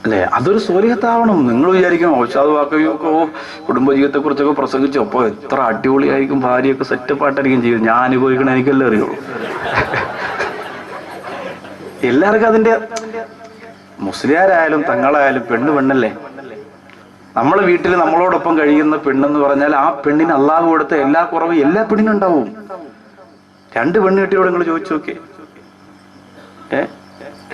അല്ലെ? അതൊരു സ്വലിഹത്താവണം. നിങ്ങൾ വിചാരിക്കും ഔഷാദ് വാക്കുകയൊക്കെ കുടുംബജീവിതത്തെ കുറിച്ചൊക്കെ പ്രസംഗിച്ചു അപ്പൊ എത്ര അടിപൊളിയായിരിക്കും, ഭാര്യയൊക്കെ സെറ്റപ്പായിട്ടായിരിക്കും ചെയ്യും. ഞാൻ അനുഭവിക്കണ എനിക്കല്ലേ അറിയുള്ളൂ. എല്ലാവർക്കും അതിന്റെ, മുസ്ലിയാരായാലും തങ്ങളായാലും പെണ്ണ് പെണ്ണല്ലേ. നമ്മളെ വീട്ടിൽ നമ്മളോടൊപ്പം കഴിയുന്ന പെണ്ണെന്ന് പറഞ്ഞാൽ ആ പെണ്ണിന് അള്ളാഹു കൊടുത്ത എല്ലാ കുറവും എല്ലാ പെണ്ണിനും ഉണ്ടാവും. 2 പെണ്ണ് കെട്ടിയോട് നിങ്ങൾ ചോദിച്ചു നോക്കേ,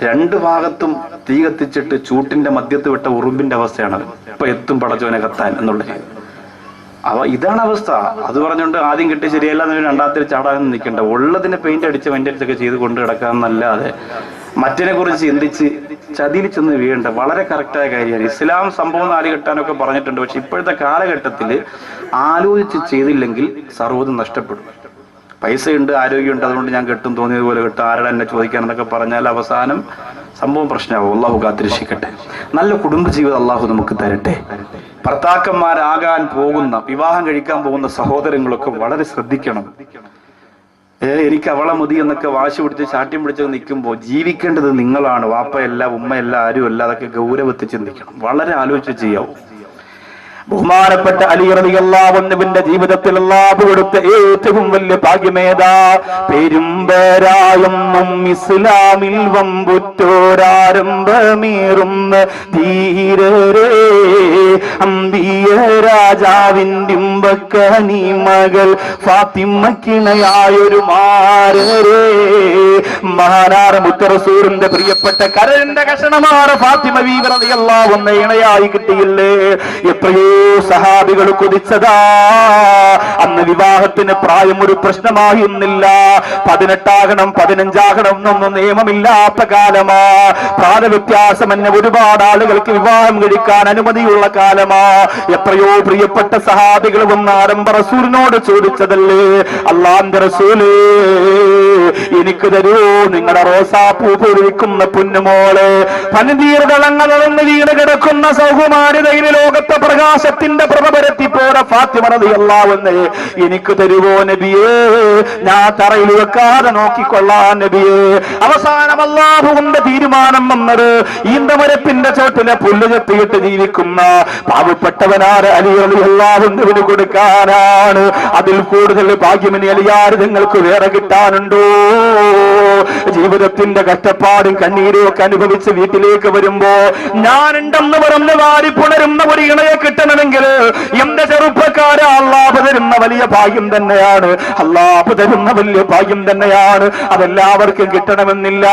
2 ഭാഗത്തും തീ കത്തിച്ചിട്ട് ചൂട്ടിന്റെ മധ്യത്ത് വിട്ട ഉറുമ്പിന്റെ അവസ്ഥയാണ്. ഇപ്പൊ എത്തും പടച്ചോനെ കത്താൻ എന്നുള്ളത്. ഇതാണ് അവസ്ഥ. അത് പറഞ്ഞുകൊണ്ട് ആദ്യം കിട്ടി ശരിയല്ല എന്ന് 2ാമത്തെ ചാടാൻ നിൽക്കണ്ട. ഉള്ളതിനെ പെയിന്റ് അടിച്ച് മെയിൻ്റെനൻസൊക്കെ ചെയ്ത് കൊണ്ട് കിടക്കാന്നല്ലാതെ മറ്റിനെ കുറിച്ച് ചിന്തിച്ച് ചതിയിൽ ചെന്ന് വീഴേണ്ട. വളരെ കറക്റ്റായ കാര്യമാണ്. ഇസ്ലാം സംഭവം 4 കെട്ടാനൊക്കെ പറഞ്ഞിട്ടുണ്ട്. പക്ഷെ ഇപ്പോഴത്തെ കാലഘട്ടത്തിൽ ആലോചിച്ച് ചെയ്തില്ലെങ്കിൽ സർവ്വതും നഷ്ടപ്പെടും. പൈസയുണ്ട്, ആരോഗ്യമുണ്ട്, അതുകൊണ്ട് ഞാൻ കെട്ടും, തോന്നിയതുപോലെ കെട്ടും, ആരുടെ എന്നെ ചോദിക്കാനെന്നൊക്കെ പറഞ്ഞാൽ അവസാനം സംഭവം പ്രശ്നമാവും. അള്ളാഹു കാത്തിരക്ഷിക്കട്ടെ. നല്ല കുടുംബജീവിതം അള്ളാഹു നമുക്ക് തരട്ടെ. ഭർത്താക്കന്മാരാകാൻ പോകുന്ന, വിവാഹം കഴിക്കാൻ പോകുന്ന സഹോദരങ്ങളൊക്കെ വളരെ ശ്രദ്ധിക്കണം. എനിക്ക് അവളെ മതി എന്നൊക്കെ വാശി പിടിച്ച് ചാട്ടിയും പിടിച്ച് നിൽക്കുമ്പോൾ ജീവിക്കേണ്ടത് നിങ്ങളാണ്. വാപ്പയല്ല, ഉമ്മയല്ല, ആരുമല്ല. അതൊക്കെ ഗൗരവത്തിൽ ചിന്തിക്കണം. വളരെ ആലോചിച്ച് ചെയ്യാവൂ. ബഹുമാനപ്പെട്ട അലി റളിയല്ലാഹു അൻഹുവിന്റെ ജീവിതത്തിൽ അല്ലാഹു കൊടുത്ത ഏറ്റവും വലിയ ഭാഗ്യമേതാ? പെരുമ്പരായൊന്നും ഇസ്ലാമിൽ വമ്പുറ്റോരാരംഭമേറുന്ന ധീരരേ, അമ്പിയ രാജാവിന്റെ ഉമ്പക്കനി മകൾ ഫാത്തിമക്കിണയായൊരു മാരരേ. മഹാനാർ മുത്തറസൂറിന്റെ പ്രിയപ്പെട്ട കരളിന്റെ കഷണമാർ ഫാത്തിമ ബീവി റളിയല്ലാഹു അൻഹ ഇണയായി കിട്ടിയില്ലേ? എത്രയോ സഹാബികൾ കൊതിച്ചതാ. അന്ന് വിവാഹത്തിന് പ്രായം ഒരു പ്രശ്നമായിരുന്നില്ല. 18 15 എന്നൊന്നും നിയമമില്ലാത്ത കാലമാ. പ്രായവ്യത്യാസം എന്നെ ഒരുപാട് ആളുകൾക്ക് വിവാഹം കഴിക്കാൻ അനുമതിയുള്ള കാലമാ. എത്രയോ പ്രിയപ്പെട്ട സഹാബികൾ വന്ന് ആരംഭ റസൂലിനോട് ചോദിച്ചതല്ലേ, അല്ലാഹുവിന്റെ റസൂലേ എനിക്ക് തരൂ നിങ്ങളുടെ റോസാപ്പൂ പൊഴിക്കുന്ന പൊന്നുമോള്, പനിതീർദളങ്ങളൊന്ന് വീണ് കിടക്കുന്ന സൗകുമാരിതയിലെ ലോകത്തെ പ്രകാശത്തിന്റെ പ്രഭ പരത്തിപ്പോര ഫാത്തിമ റളിയല്ലാഹു അൻഹ എനിക്ക് തരുവോ നബിയേ? ഞാൻ തറയിൽ വെക്കാതെ നോക്കിക്കൊള്ളാൻ നബിയേ. അവസാനം അല്ലാഹുവിന്റെ തീരുമാനം വന്നത് ഈന്തമരത്തിന്റെ ചോട്ടിലെ പുല്ല് ചെത്തിയിട്ട് ജീവിക്കുന്ന പാവപ്പെട്ടവനാര് അലി റളിയല്ലാഹു അൻഹുവിന് കൊടുക്കാനാണ്. അതിൽ കൂടുതൽ ഭാഗ്യമിനി അലിയാര് നിങ്ങൾക്ക് വേറെ കിട്ടാനുണ്ടോ? ജീവിതത്തിന്റെ കഷ്ടപ്പാടും കണ്ണീരും ഒക്കെ അനുഭവിച്ച് വീട്ടിലേക്ക് വരുമ്പോ ഞാനുണ്ടെന്ന് പറഞ്ഞ് വാരി പുണരുന്ന ഒരു ഇണയെ കിട്ടണമെങ്കിൽ എന്റെ ചെറുപ്പക്കാര അല്ലാഹു തരുന്ന വലിയ ഭാഗ്യം തന്നെയാണ്. അല്ലാഹു തരുന്ന വലിയ ഭാഗ്യം തന്നെയാണ്. അതെല്ലാവർക്കും കിട്ടണമെന്നില്ല.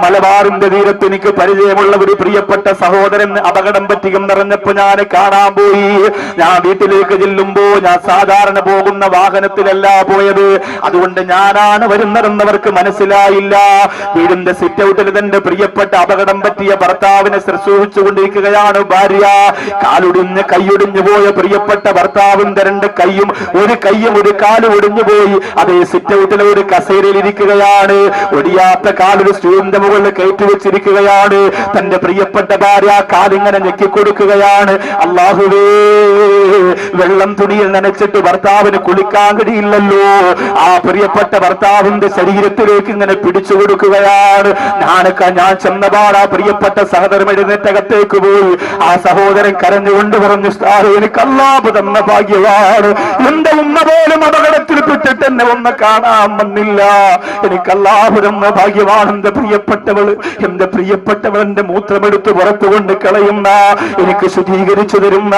മലബാറിന്റെ തീരത്ത് എനിക്ക് പരിചയമുള്ള ഒരു പ്രിയപ്പെട്ട സഹോദരൻ അപകടം പറ്റിയും നിറഞ്ഞപ്പോ ഞാൻ കാണാൻ പോയി. ഞാൻ വീട്ടിലേക്ക് ചെല്ലുമ്പോ ഞാൻ സാധാരണ പോകുന്ന വാഹനത്തിലല്ല പോയത്. അതുകൊണ്ട് ഞാനാണ് വരുന്നതെന്നവർക്ക് മനസ്സിലായില്ല. വീടിന്റെ സിറ്റ് ഔട്ടിൽ തന്റെ പ്രിയപ്പെട്ട അപകടം പറ്റിയ ഭർത്താവിനെ ശുശ്രൂഷിച്ചുകൊണ്ടിരിക്കുകയാണ് ഭാര്യ. കാലൊടിഞ്ഞ് കൈയൊടിഞ്ഞു പോയ പ്രിയപ്പെട്ട ഭർത്താവിന്റെ 2 കൈയും ഒരു കാലും ഒടിഞ്ഞു പോയി. അതേ സിറ്റ് ഔട്ടിലെ ഒരു കസേരയിൽ ഇരിക്കുകയാണ്. ഒടിയാത്ത കാലൊരു സ്റ്റൂളിന്റെ മുകളിൽ കയറ്റി വെച്ചിരിക്കുകയാണ്. തന്റെ പ്രിയപ്പെട്ട ഭാര്യ കാലിങ്ങനെ ഞെക്കിക്കൊടുക്കുകയാണ്. അല്ലാഹുവേ, വെള്ളം തുണിയിൽ നനച്ചിട്ട് ഭർത്താവിന് കുളിക്കാൻ കഴിയില്ലല്ലോ. ആ പ്രിയപ്പെട്ട ഭർത്താവിന്റെ ശരീരത്തിലേക്ക് ഇങ്ങനെ പിടിച്ചു കൊടുക്കുകയാണ്. ഞാൻ ചെന്നപാട് ആ പ്രിയപ്പെട്ട സഹോദരൻ എഴുന്നേറ്റകത്തേക്ക് പോയി. ആ സഹോദരൻ കരഞ്ഞുകൊണ്ട് പറഞ്ഞു, എനിക്ക് അല്ലാഹു തന്ന ഭാഗ്യമാണ്. എന്റെ ഉമ്മ പോലും അപകടത്തിൽ പെട്ടിട്ട് എന്നെ ഒന്ന് കാണാൻ വന്നില്ല. എനിക്ക് അല്ലാഹു തന്ന ഭാഗ്യമാണ്. എന്റെ പ്രിയപ്പെട്ടവൾ എന്റെ മൂത്രമെടുത്ത് പുറത്തുകൊണ്ട് കളയുന്ന, എനിക്ക് ശുദ്ധീകരിച്ചു തരുന്ന,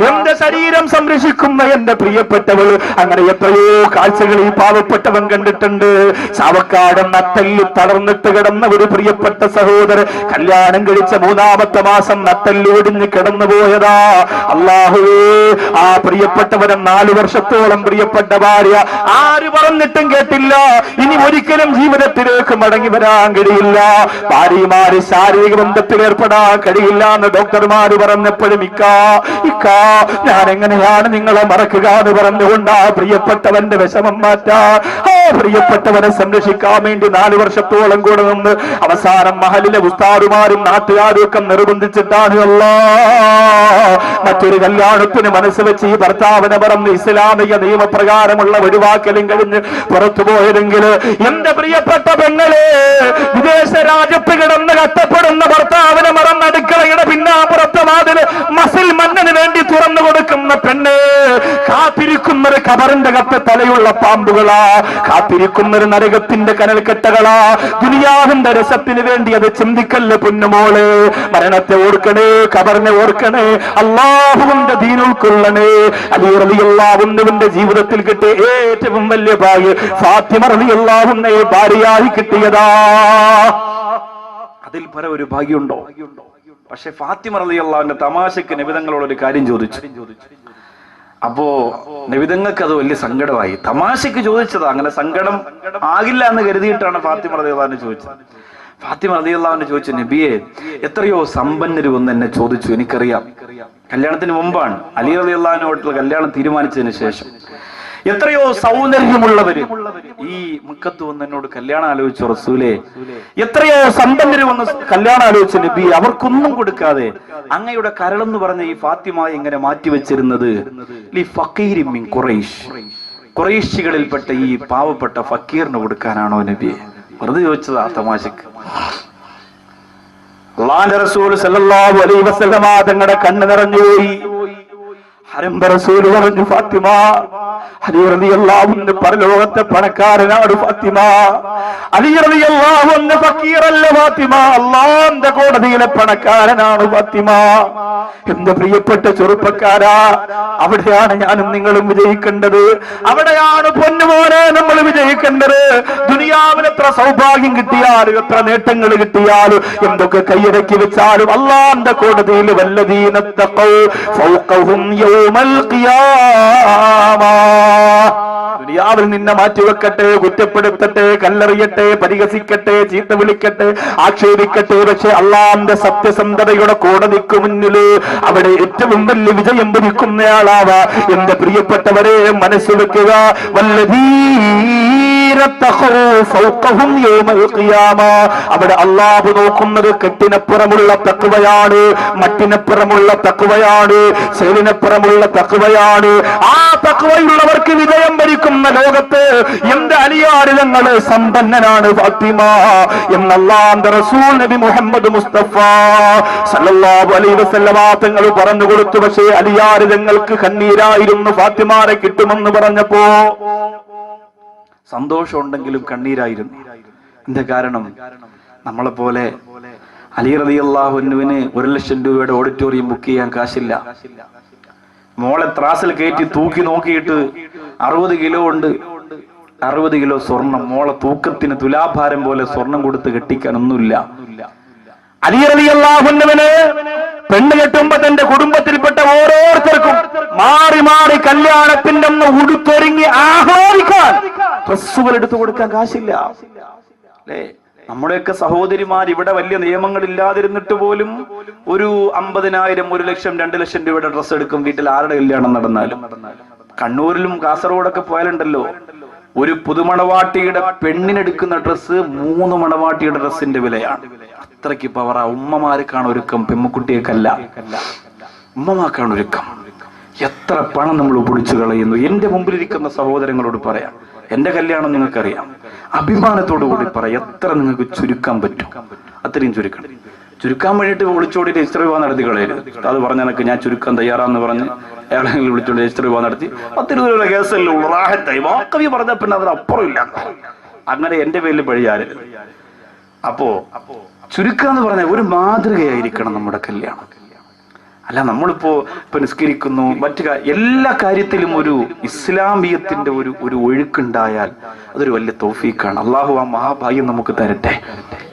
എന്റെ ശരീരം സംരക്ഷിക്കുന്ന എന്റെ പ്രിയപ്പെട്ടവൾ. അങ്ങനെ എത്രയോ കാഴ്ചകൾ ഈ പാവപ്പെട്ടവൻ കണ്ടിട്ടുണ്ട്. ചാവക്കാട് നട്ടെല്ല് തളർന്നിട്ട് കിടന്ന ഒരു പ്രിയപ്പെട്ട സഹോദരൻ കല്യാണം കഴിച്ച 3ാമത്തെ മാസം നട്ടെല്ല് ഒടിഞ്ഞ് കിടന്നു പോയതാ. അല്ലാഹുവേ, ആ പ്രിയപ്പെട്ടവരെ 4 വർഷത്തോളം പ്രിയപ്പെട്ട ഭാര്യ ആര് പറഞ്ഞിട്ടും കേട്ടില്ല. ഇനി ഒരിക്കലും ജീവിതത്തിലേക്ക് മടങ്ങി വരാൻ കഴിയില്ല. ഭാര്യമാര് ശാരീരിക ബന്ധത്തിൽ ഏർപ്പെടാൻ കഴിയില്ല എന്ന് ഡോക്ടർമാര് പറഞ്ഞപ്പോഴും ഇക്കാ ഞാൻ എങ്ങനെയാണ് നിങ്ങളെ മറക്കുക എന്ന് പറഞ്ഞുകൊണ്ട് ആ പ്രിയപ്പെട്ടവന്റെ വിഷമം മാറ്റാൻ, ആ പ്രിയപ്പെട്ടവനെ സംരക്ഷിക്കാൻ വേണ്ടി 4 വർഷത്തോളം കൂടെ നിന്ന് അവസാനം മഹലിലെ ഉസ്താദുമാരും നാട്ടുകാരും ഒക്കെ നിർബന്ധിച്ചിട്ടാണ് മറ്റൊരു കല്യാണത്തിന് മനസ്സ് വെച്ച് ഈ ഭർത്താവിനെ പറഞ്ഞ് ഇസ്ലാമിക നിയമപ്രകാരമുള്ള ഒഴിവാക്കലും കഴിഞ്ഞ് പുറത്തു പോയതെങ്കിൽ എന്റെ പ്രിയപ്പെട്ട പെങ്ങളെ, വിദേശ രാജ്യത്ത് കിടന്ന് കഷ്ടപ്പെടുന്ന ഭർത്താവിനെ മറന്ന് അടുക്കളയുടെ പിന്നാമ്പ പെണ്ണ്, കാത്തിരിക്കുന്നൊരു കബറിന്റെ കത്ത് തലയുള്ള പാമ്പുകളാ, കാത്തിരിക്കുന്നൊരു നരകത്തിന്റെ കനൽക്കെട്ടകളാ. ദുനിയാവിന്റെ രസത്തിന് വേണ്ടി അത് ചിന്തിക്കല്ലേ പൊന്നുമോള്. മരണത്തെ ഓർക്കണേ, ഖബറിനെ ഓർക്കണേ, അല്ലാഹുവിന്റെ ദീൻ ഉൾക്കൊള്ളണേ. അലി റളിയല്ലാഹു അൻഹുവിന്റെ ജീവിതത്തിൽ കിട്ടിയ ഏറ്റവും വലിയ ഭാഗ്യം ഫാത്തിമ റളിയല്ലാഹു അൻഹയെ ഭാര്യയായി കിട്ടിയതാ. അതിൽ പര ഒരു ഭാഗ്യമുണ്ടോ? പക്ഷെ ഫാത്തിമ റളിയല്ലാഹു അൻഹ തമാശക്ക് നബിതങ്ങളോട് ഒരു കാര്യം ചോദിച്ചു. അപ്പോ നബിതങ്ങൾക്ക് അത് വലിയ സങ്കടമായി. തമാശക്ക് ചോദിച്ചതാ, അങ്ങനെ സങ്കടം ആകില്ല എന്ന് കരുതിയിട്ടാണ് ഫാത്തിമ റളിയല്ലാഹു അൻഹ ചോദിച്ചത്. ഫാത്തിമ റളിയല്ലാഹു അൻഹ ചോദിച്ചു, നബിയെ, എത്രയോ സമ്പന്നര് വന്ന് എന്നെ ചോദിച്ചു, എനിക്കറിയാം. കല്യാണത്തിന് മുമ്പാണ്, അലി റളിയല്ലാഹു അൻഹുമായിട്ടുള്ള കല്യാണം തീരുമാനിച്ചതിന് ശേഷം. എത്രയോ സൗന്ദര്യമുള്ളവര് ഈ മക്കത്ത് വന്ന് എന്നോട് കല്യാണം ആലോചിച്ചു റസൂലേ. എത്രയോ സമ്പന്നര് വന്ന് കല്യാണം ആലോചിച്ചു നബി, അവർക്കൊന്നും കൊടുക്കാതെ അങ്ങയുടെ കരളെന്ന് പറഞ്ഞ ഈ ഫാത്തിമ ഇങ്ങനെ മാറ്റിവെച്ചിരുന്നത് ഖുറൈശികളിൽപ്പെട്ട ഈ പാവപ്പെട്ട ഫക്കീറിന് കൊടുക്കാനാണോ നബി? വെറുതെ ചോദിച്ചതാ തമാശക്ക്. അല്ലാഹുവിന്റെ റസൂൽ സല്ലല്ലാഹു അലൈഹി വസല്ലമ തങ്ങളുടെ കണ്ണ് നിറഞ്ഞുപോയി. ഹരംബ റസൂൽ പറഞ്ഞു, ഫാത്തിമ, അലി റളിയല്ലാഹു അൻഹു പരലോകത്തെ പണക്കാരനാണ് ഫാത്തിമ. അലി റളിയല്ലാഹു അൻഹു ഫക്കീറല്ല ഫാത്തിമ, അല്ലാഹുവിന്റെ കോടതിയിലെ പണക്കാരനാണ് ഫാത്തിമ. എന്റെ പ്രിയപ്പെട്ട ചെറുപ്പക്കാരാ, അവിടെയാണ് ഞാനും നിങ്ങളും വിജയിക്കേണ്ടത്. അവിടെയാണ് പൊന്നുമോനെ നമ്മൾ വിജയിക്കേണ്ടത്. ദുനിയാവിൽ എത്ര സൗഭാഗ്യം കിട്ടിയാലും, എത്ര നേട്ടങ്ങൾ കിട്ടിയാലും, എന്തൊക്കെ കൈയടക്കി വെച്ചാലും അല്ലാഹുവിന്റെ കോടതിയിൽ വല്ലദീന തഖൗ ഫൗഖഹും യൗമൽ ഖിയാമ. ദുനിയാവിൽ നിന്നെ മാറ്റിവെക്കട്ടെ, കുറ്റപ്പെടുത്തട്ടെ, കല്ലെറിയട്ടെ, പരിഹസിക്കട്ടെ, ചീത്ത വിളിക്കട്ടെ, ആക്ഷേപിക്കട്ടെ, പക്ഷെ അല്ലാഹുവിന്റെ സത്യസന്ധതയുടെ കോടതിക്ക് മുന്നില് അവിടെ ഏറ്റവും വലിയ വിജയം ഭരിക്കുന്നയാളാവാ. എന്റെ പ്രിയപ്പെട്ടവരെ, മനസ്സ് വെക്കുക, അവിടെ അല്ലാഹു നോക്കുന്നത് കെട്ടിനപ്പുറമുള്ള തഖ്വയാണ്, മറ്റിനപ്പുറമുള്ള തഖ്വയാണ്, ശൈലിനപ്പുറമുള്ള തഖ്വയാണ്. ആ തഖ്വയുള്ളവർക്ക് വിജയം ഭരിക്കുന്ന ലോകത്ത് എന്റെ അലിയാരിതങ്ങള് സമ്പന്നനാണ് ഫാത്തിമ എന്ന് അല്ലാഹുവിന്റെ റസൂൽ നബി മുഹമ്മദ് മുസ്തഫ സല്ലല്ലാഹു അലൈഹി വസല്ലമ തങ്ങൾ പറഞ്ഞു കൊടുത്തു. പക്ഷേ അലിയാരിതങ്ങൾക്ക് കണ്ണീരായിരുന്നു ഫാത്തിമാരെ കിട്ടുമെന്ന് പറഞ്ഞപ്പോ. സന്തോഷമുണ്ടെങ്കിലും കണ്ണീരായിരുന്നു. എന്താ കാരണം? നമ്മളെ പോലെ അലി റളിയല്ലാഹു അൻഹുവിന് 1 ലക്ഷം രൂപയുടെ ഓഡിറ്റോറിയം ബുക്ക് ചെയ്യാൻ കാശില്ല. മോളെ ത്രാസിൽ കയറ്റി തൂക്കി നോക്കിയിട്ട് 60 കിലോ ഉണ്ട്. 60 കിലോ സ്വർണം, മോളെ തൂക്കത്തിന് തുലാഭാരം പോലെ സ്വർണം കൊടുത്ത് കെട്ടിക്കാൻ ഒന്നുമില്ല. അലി റളിയല്ലാഹു അൻഹുവിന് പെണ്ണ് കെട്ടുമ്പോ തന്റെ കുടുംബത്തിൽപ്പെട്ട ഓരോരുത്തർക്കും മാറി മാറി കല്യാണത്തിന്റെ അന്ന് ഉടുത്തൊരുങ്ങി ആഹ്ലാദിക്കാൻ ഡ്രസ്സുകൾ എടുത്തു കൊടുക്കാൻ കാശില്ല. അല്ലേ? നമ്മുടെയൊക്കെ സഹോദരിമാർ ഇവിടെ വലിയ നിയമങ്ങളില്ലാതിരുന്നിട്ട് പോലും ഒരു 50,000, 1 ലക്ഷം, 2 ലക്ഷം രൂപയുടെ ഡ്രസ്സ് എടുക്കും വീട്ടിൽ ആരുടെ കല്യാണം നടന്നാലും. കണ്ണൂരിലും കാസർഗോഡൊക്കെ പോയാലുണ്ടല്ലോ, ഒരു പുതുമണവാട്ടിയുടെ പെണ്ണിനെടുക്കുന്ന ഡ്രസ്സ് 3 മണവാട്ടിയുടെ ഡ്രസ്സിന്റെ വിലയാണ്. അത്രയ്ക്ക് പവറാ. ഉമ്മമാർക്കാണ് ഒരുക്കം, പെമ്മക്കുട്ടിയേക്കല്ല. ഉമ്മമാർക്കാണ് ഒരുക്കം. എത്ര പണം നമ്മൾ പൊടിച്ചു കളയുന്നു. എന്റെ മുമ്പിലിരിക്കുന്ന സഹോദരങ്ങളോട് പറയാം, എന്റെ കല്യാണം നിങ്ങൾക്കറിയാം, അഭിമാനത്തോടു കൂടി പറയാം, എത്ര നിങ്ങൾക്ക് ചുരുക്കാൻ പറ്റും അത്രയും ചുരുക്കണം. ചുരുക്കാൻ വേണ്ടിയിട്ട് വിളിച്ചോടി രജിസ്റ്റർ വിവാഹം നടത്തി കളയരുത്. അത് പറഞ്ഞ എനിക്ക് ഞാൻ ചുരുക്കാൻ തയ്യാറാന്ന് പറഞ്ഞ് അയാളെങ്കിലും വിളിച്ചോണ്ട് രജിസ്റ്റർ വിവാഹം നടത്തി 10-20 രൂപ കേസല്ലേ ഉള്ളൂ, റാഹത്തായി. വാക്കവി പറഞ്ഞ പിന്നെ അതിനപ്പുറം ഇല്ല. അങ്ങനെ എന്റെ പേരിൽ പഴിയാരരുത്. അപ്പോ ചുരുക്കാന്ന് പറഞ്ഞ ഒരു മാതൃകയായിരിക്കണം നമ്മുടെ കല്യാണം. അല്ല നമ്മളിപ്പോ നിസ്കരിക്കുന്നു, മറ്റു എല്ലാ കാര്യത്തിലും ഒരു ഇസ്ലാമിയത്തിന്റെ ഒരു ഒഴുക്കുണ്ടായാൽ അതൊരു വലിയ തൗഫീഖാണ്. അള്ളാഹു ആ മഹാഭാഗ്യം നമുക്ക് തരട്ടെ.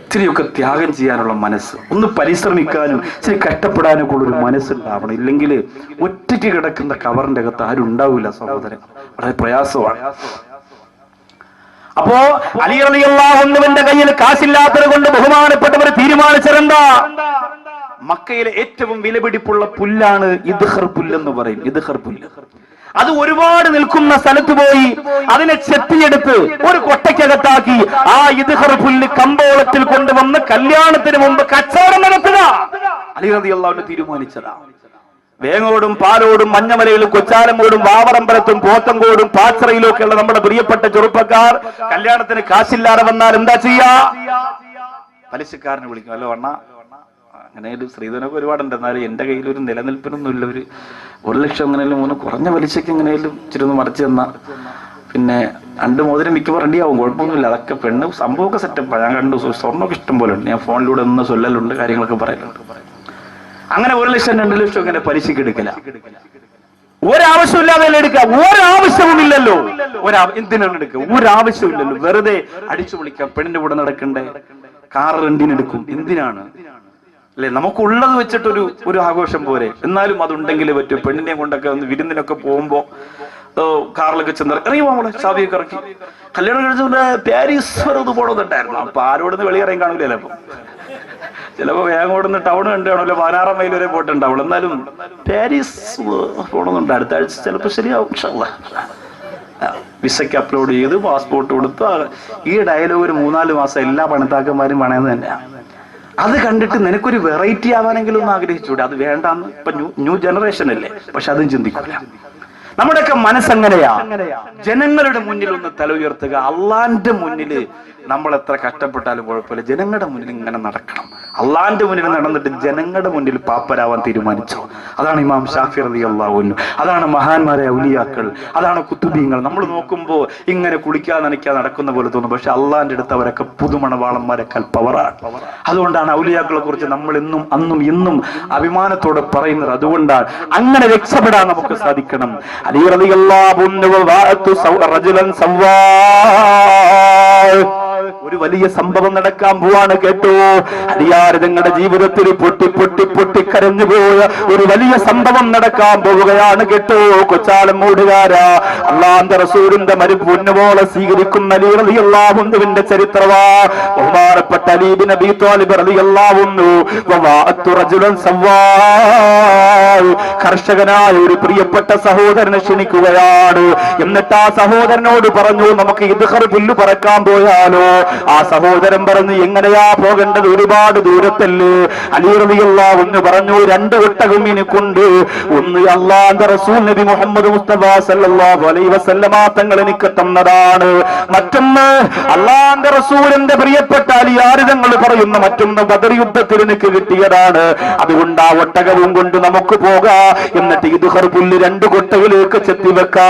ഇച്ചിരിയൊക്കെ ത്യാഗം ചെയ്യാനുള്ള മനസ്സ്, ഒന്ന് പരിശ്രമിക്കാനും ഇച്ചിരി കഷ്ടപ്പെടാനും കൂടെ ഒരു മനസ്സുണ്ടാവണം. ഇല്ലെങ്കിൽ ഒറ്റയ്ക്ക് കിടക്കുന്ന കവറിന്റെ അകത്ത് ആരും ഉണ്ടാവില്ല സഹോദരൻ. വളരെ പ്രയാസമാണ്. അപ്പോ അലി റളിയല്ലാഹു അൻഹുവിന്റെ കയ്യിൽ കാശില്ലാത്തത് കൊണ്ട് ബഹുമാനപ്പെട്ടവർ തീരുമാനിച്ചതെന്താ? മക്കയിലെ ഏറ്റവും വിലപിടിപ്പുള്ള പുല്ലാണ് ഇദ്ഖർ പുല്ലെന്ന് പറയും. ഇദ്ഖർ പുല്ല് അത് ഒരുപാട് നിൽക്കുന്ന സ്ഥലത്ത് പോയി അതിനെ ചെത്തിയെടുത്ത് ഒരു കൊട്ടയ്ക്കകത്താക്കി ആ ഇദ്ഖർ പുല്ല് കമ്പോളത്തിൽ കൊണ്ടുവന്ന് കല്യാണത്തിന് മുമ്പ് കച്ചവടം നടത്തുക അലി റളിയല്ലാഹു അൻഹു തീരുമാനിച്ചതാ. വേങ്ങോടും പാലോടും മഞ്ഞമലയിലും കൊച്ചാലമോടും വാവറമ്പലത്തും പോത്തങ്കോടും പാച്ചറയിലും ഒക്കെയുള്ള നമ്മുടെ പ്രിയപ്പെട്ട ചെറുപ്പക്കാർ കല്യാണത്തിന് കാശില്ലാതെ വന്നാൽ എന്താ ചെയ്യാ? പലിശക്കാരനെ വിളിക്കും. അല്ലോ അണ്ണ അങ്ങനെ ഒരു സ്ത്രീധനമൊക്കെ ഒരുപാടുണ്ട്. എന്നാലും എൻ്റെ കയ്യിൽ ഒരു നിലനിൽപ്പിനൊന്നുമില്ല. ഒരു 1 ലക്ഷം എങ്ങനെയും 3 കുറഞ്ഞ പലിശയ്ക്ക് എങ്ങനെയും ഇച്ചിരി ഒന്ന് മറിച്ച് തന്നാൽ പിന്നെ 2 മോതിരം മിക്കപ്പോൾ റെഡിയാവും, കുഴപ്പമൊന്നുമില്ല. അതൊക്കെ പെണ്ണ് സംഭവമൊക്കെ സെറ്റപ്പാണ്. ഞാൻ കണ്ടു, സ്വർണ്ണമൊക്കെ ഇഷ്ടം പോലെ ഉണ്ട്. ഞാൻ ഫോണിലൂടെ ഒന്ന് ചൊല്ലലുണ്ട്, കാര്യങ്ങളൊക്കെ പറയലുണ്ട്. അങ്ങനെ 1 ലക്ഷം 2 ലക്ഷം ഇങ്ങനെ പലിശയ്ക്ക് എടുക്കില്ല. ഒരാവശ്യമില്ലാതെ എടുക്കുക, ഒരാവശ്യവുമില്ലല്ലോ. എന്തിനാണ് എടുക്കുക? ഒരാവശ്യമില്ലല്ലോ. വെറുതെ അടിച്ചു വിളിക്കാം. പെണ്ണിന്റെ കൂടെ നടക്കണ്ടേ? കാർ റെന്റിനെടുക്കും. എന്തിനാണ് അല്ലെ? നമുക്കുള്ളത് വെച്ചിട്ടൊരു ആഘോഷം പോരെ. എന്നാലും അതുണ്ടെങ്കിൽ പറ്റും. പെണ്ണിനെ കൊണ്ടൊക്കെ ഒന്ന് വിരുന്നിനൊക്കെ പോകുമ്പോ കാറിലൊക്കെ ചെന്ന് ഇറങ്ങി പോകാൻ ചാവിയൊക്കെ ഇറക്കി കല്യാണം കഴിച്ചുകൊണ്ട് പാരീസ് വരെ ഒന്ന് പോകണമെന്നുണ്ടായിരുന്നു. അപ്പൊ ആരോടൊന്ന് വെളിയിറങ്ങി കാണൂലല്ലോ. അപ്പൊ ചിലപ്പോ വേഗം ഓടുന്ന ടൗൺ കണ്ടാണല്ലോ 16 മൈൽ വരെ പോയിട്ടുണ്ടാവുള്ളൂ. എന്നാലും പാരീസ് പോകണമെന്നുണ്ട്. അടുത്ത ആഴ്ച ചിലപ്പോ ശരിയാവും. വിസയ്ക്ക് അപ്ലോഡ് ചെയ്ത് പാസ്പോർട്ട് കൊടുത്ത് ഈ ഡയലോഗ് ഒരു 3-4 മാസം എല്ലാ പണത്താക്കന്മാരും പണയെന്ന് തന്നെയാണ്. അത് കണ്ടിട്ട് നിനക്കൊരു വെറൈറ്റി ആവാനെങ്കിലും ഒന്ന് ആഗ്രഹിച്ചൂടെ? അത് വേണ്ടാന്ന്. ഇപ്പൊ ന്യൂ ജനറേഷൻ അല്ലേ, പക്ഷെ അതും ചിന്തിക്കൂല. നമ്മുടെയൊക്കെ മനസ്സെങ്ങനെയാ? ജനങ്ങളുടെ മുന്നിൽ ഒന്ന് തല ഉയർത്തുക. അള്ളാന്റെ മുന്നിൽ നമ്മൾ എത്ര കഷ്ടപ്പെട്ടാലും കുഴപ്പമില്ല. ജനങ്ങളുടെ മുന്നിൽ ഇങ്ങനെ നടക്കണം. അള്ളാന്റെ മുന്നിൽ നടന്നിട്ട് ജനങ്ങളുടെ മുന്നിൽ പാപ്പരാവാൻ തീരുമാനിച്ചോ? അതാണ് ഇമാം ഷാഫി റളിയല്ലാഹു അൻഹു. അതാണ് മഹാന്മാരെ ഔലിയാക്കൾ, അതാണ് കുത്തുബീങ്ങൾ. നമ്മൾ നോക്കുമ്പോൾ ഇങ്ങനെ കുളിക്കാതെ നനയ്ക്കാതെ നടക്കുന്ന പോലെ തോന്നും. പക്ഷെ അള്ളാന്റെ അടുത്ത് അവരൊക്കെ പുതുമണവാളന്മാരെക്കാൾ പവറാണ്. അതുകൊണ്ടാണ് ഔലിയാക്കളെ കുറിച്ച് നമ്മൾ എന്നും അന്നും ഇന്നും അഭിമാനത്തോടെ പറയുന്നത്. അതുകൊണ്ടാണ് അങ്ങനെ രക്ഷപ്പെടാൻ നമുക്ക് സാധിക്കണം. അലി റളിയല്ലാഹു അൻഹു റജുലൻ സവ്വാ, ഒരു വലിയ സംഭവം നടക്കാൻ പോവാണ്. കേട്ടോ, അലിയാർ തങ്ങളുടെ ജീവിതത്തിൽ പൊട്ടി കരഞ്ഞു പോയ ഒരു വലിയ സംഭവം നടക്കാൻ പോവുകയാണ്. കേട്ടോ, കൊച്ചാലം മൂടുകാരാ, അല്ലാഹുവിന്റെ റസൂലിന്റെ മരുപൊന്നുപോലെ സ്വീകരിക്കുന്ന അലി റളിയല്ലാഹു അൻഹുവിന്റെ ചരിത്രവാ. ബഹുമാനപ്പെട്ട അലി ഇബ്നു അബീ ത്വാലിബ് റളിയല്ലാഹു അൻഹു വവാഅത്തു റജുലൻ സവ്വാ, കർഷകനായ ഒരു പ്രിയപ്പെട്ട സഹോദരനെ ക്ഷണിക്കുകയാണ്. എന്നിട്ട് ആ സഹോദരനോട് പറഞ്ഞു, നമുക്ക് ഇദ്ഖർ പുല്ല് പറക്കാൻ പോയാലോ? ആ സഹോദരൻ പറഞ്ഞു, എങ്ങനെയാ പോകേണ്ടത്? ഒരുപാട് ദൂരത്തല്ലേ. അലി റളിയല്ലാഹു അൻഹു പറഞ്ഞു, 2 ഒട്ടകം എനിക്കുണ്ട്. ഒന്ന് അല്ലാഹുവിന്റെ റസൂൽ നബി മുഹമ്മദ് മുസ്തഫ സല്ലല്ലാഹു അലൈഹി വസല്ലമ തങ്ങൾ എനിക്ക് തന്നതാണ്. മറ്റൊന്ന് അല്ലാഹുവിന്റെ റസൂലിന്റെ പ്രിയപ്പെട്ട അലിയാർ തങ്ങൾ പറയുന്ന മറ്റൊന്ന് ബദർ യുദ്ധത്തിൽ എനിക്ക് കിട്ടിയതാണ്. അതുകൊണ്ട് ആ ഒട്ടകവും കൊണ്ട് നമുക്ക് പോകാം. എന്നിട്ട് ഇദ്ഖർ പുല്ല് 2 കൊട്ടയിലേക്ക് ചെത്തിവെക്കാ.